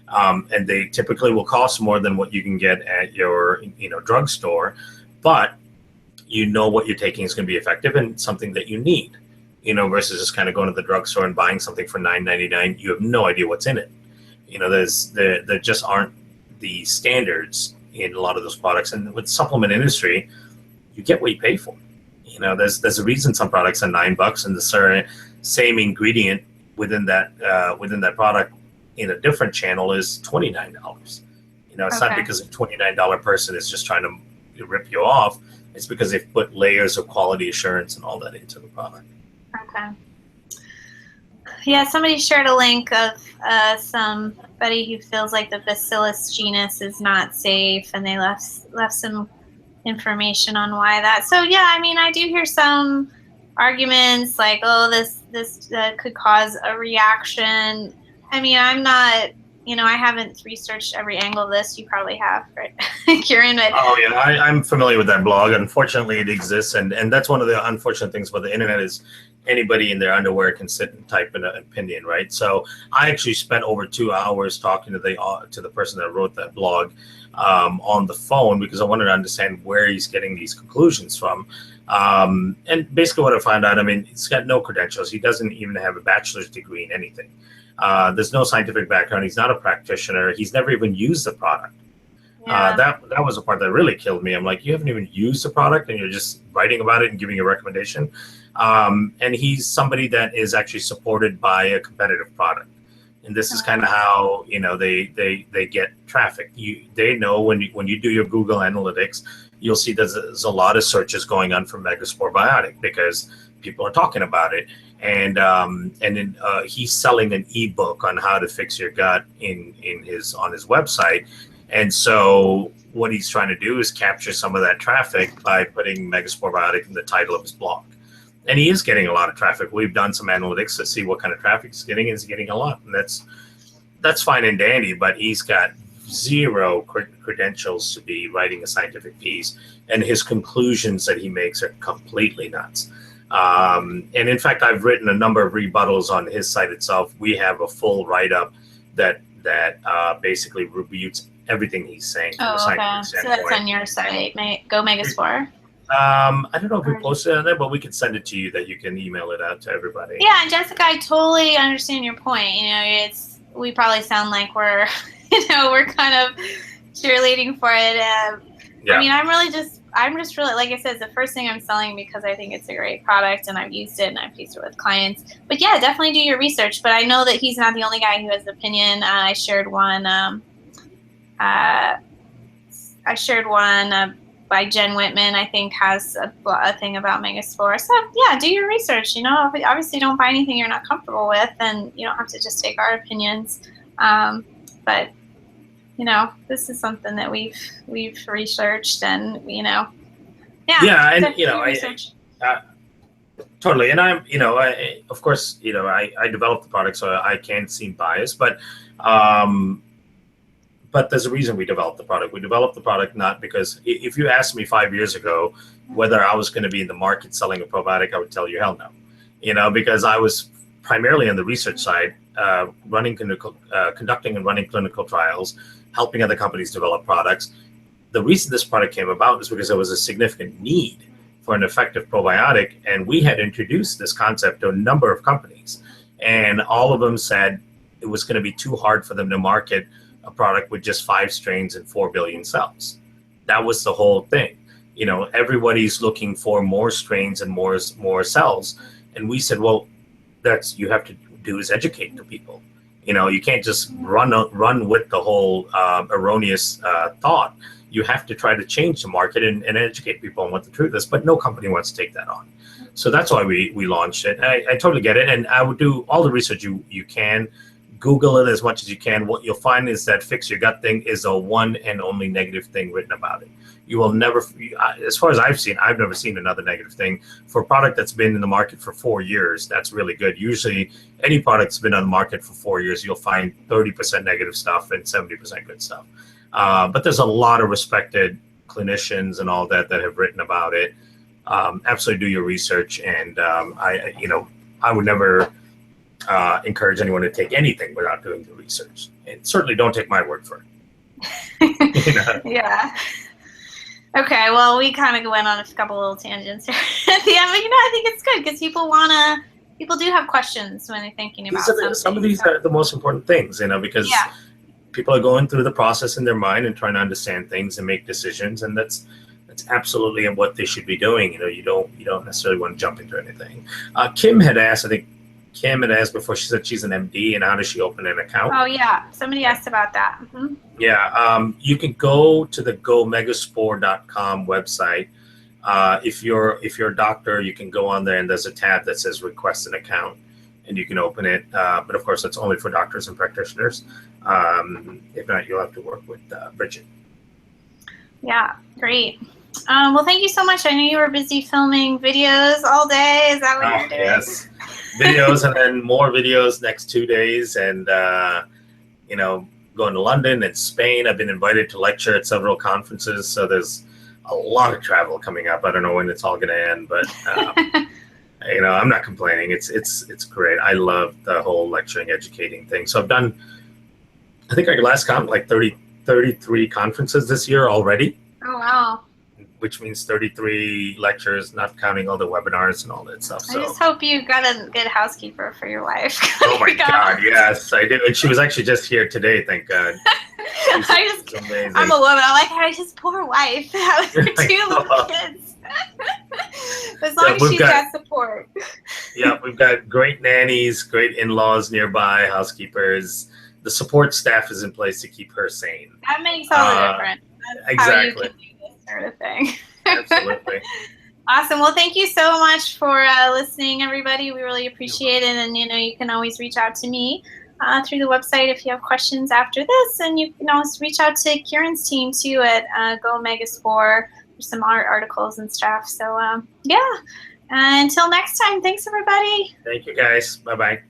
And they typically will cost more than what you can get at your drugstore, but what you're taking is going to be effective and something that you need. versus just kind of going to the drugstore and buying something for $9.99. You have no idea what's in it. There just aren't the standards in a lot of those products. And with supplement industry, you get what you pay for. There's a reason some products are $9 and the same ingredient within that product in a different channel is $29. It's not because a $29 person is just trying to rip you off. It's because they've put layers of quality assurance and all that into the product. Okay. Yeah, somebody shared a link of somebody who feels like the Bacillus genus is not safe, and they left some information on why that. So yeah, I mean, I do hear some arguments like, oh, this could cause a reaction. I mean, I'm not, I haven't researched every angle of this. You probably have, right, Kiran? Oh yeah, I'm familiar with that blog. Unfortunately, it exists, and that's one of the unfortunate things about the internet is anybody in their underwear can sit and type an opinion, right? So I actually spent over 2 hours talking to the person that wrote that blog on the phone because I wanted to understand where he's getting these conclusions from. And basically what I found out, I mean, he's got no credentials. He doesn't even have a bachelor's degree in anything. There's no scientific background. He's not a practitioner. He's never even used the product. Yeah. That was the part that really killed me. I'm like, you haven't even used the product and you're just writing about it and giving a recommendation. And he's somebody that is actually supported by a competitive product. And this is kind of how, they get traffic. They know when you do your Google Analytics, you'll see there's a lot of searches going on for Megaspore Biotic because people are talking about it. And then he's selling an ebook on how to fix your gut on his website. And so what he's trying to do is capture some of that traffic by putting Megaspore Biotic in the title of his blog. And he is getting a lot of traffic. We've done some analytics to see what kind of traffic he's getting. He's getting a lot. And that's fine and dandy, but he's got zero credentials to be writing a scientific piece. And his conclusions that he makes are completely nuts. And in fact, I've written a number of rebuttals on his site itself. We have a full write-up that basically rebutes everything he's saying from a scientific standpoint. So that's on your site, Go Megaspore. I don't know if we posted it on there, but we could send it to you that you can email it out to everybody. Yeah, and Jessica, I totally understand your point. We probably sound like we're, we're kind of cheerleading for it. I mean, I'm just really, like I said, it's the first thing I'm selling because I think it's a great product and I've used it and I've used it with clients. But yeah, definitely do your research. But I know that he's not the only guy who has an opinion. I shared one by Jen Whitman, I think, has a thing about Megaspore. So yeah, do your research. Obviously don't buy anything you're not comfortable with, and you don't have to just take our opinions. But this is something that we've researched, and yeah, and I totally. And I'm, of course, I developed the product, so I can seem biased, but there's a reason we developed the product. We developed the product not because if you asked me 5 years ago whether I was going to be in the market selling a probiotic, I would tell you hell no. Because I was primarily on the research side, conducting and running clinical trials, helping other companies develop products. The reason this product came about is because there was a significant need for an effective probiotic, and we had introduced this concept to a number of companies, and all of them said it was going to be too hard for them to market a product with just 5 strains and 4 billion cells. That was the whole thing. Everybody's looking for more strains and more cells. And we said, well, you have to do is educate the people. You can't just run with the whole erroneous thought. You have to try to change the market and educate people on what the truth is. But no company wants to take that on. So that's why we launched it. I totally get it. And I would do all the research you can. Google it as much as you can. What you'll find is that fix your gut thing is a one and only negative thing written about it. You will never, as far as I've never seen another negative thing. For a product that's been in the market for 4 years, that's really good. Usually any product that's been on the market for 4 years, you'll find 30% negative stuff and 70% good stuff. But there's a lot of respected clinicians and all that have written about it. Absolutely do your research. And I would never encourage anyone to take anything without doing the research, and certainly don't take my word for it. Yeah. Okay. Well, we kind of went on a couple little tangents here at the end, but I think it's good because people want to people do have questions when they're thinking about some of these are the most important things, because people are going through the process in their mind and trying to understand things and make decisions, and that's absolutely what they should be doing. You don't necessarily want to jump into anything. Kim had asked, I think Kim had asked before, she said she's an MD, and how does she open an account? Oh yeah, somebody asked about that. Mm-hmm. Yeah, you can go to the gomegaspore.com website. If you're a doctor, you can go on there, and there's a tab that says request an account, and you can open it. But of course, that's only for doctors and practitioners. If not, you'll have to work with Bridget. Yeah, great. Well, thank you so much. I know you were busy filming videos all day. Is that what you're doing? Yes, videos, and then more videos next 2 days, and going to London and Spain. I've been invited to lecture at several conferences, so there's a lot of travel coming up. I don't know when it's all going to end, but I'm not complaining. It's great. I love the whole lecturing, educating thing. So I've done, I think I last count like 33 conferences this year already. Oh wow. Which means 33 lectures, not counting all the webinars and all that stuff. So I just hope you got a good housekeeper for your wife. Oh my God, yes, I do. And she was actually just here today, thank God. I'm a woman. I'm like, his poor wife. Her 2 little kids. As long as she's got support. Yeah, we've got great nannies, great in-laws nearby, housekeepers. The support staff is in place to keep her sane. That makes all the difference. That's exactly. How you can do this sort of thing. Absolutely. Awesome. Well, thank you so much for listening, everybody. We really appreciate it. And, you can always reach out to me through the website if you have questions after this. And you can always reach out to Kiran's team, too, at Go Megaspore for some art articles and stuff. So, yeah. Until next time, thanks, everybody. Thank you, guys. Bye-bye.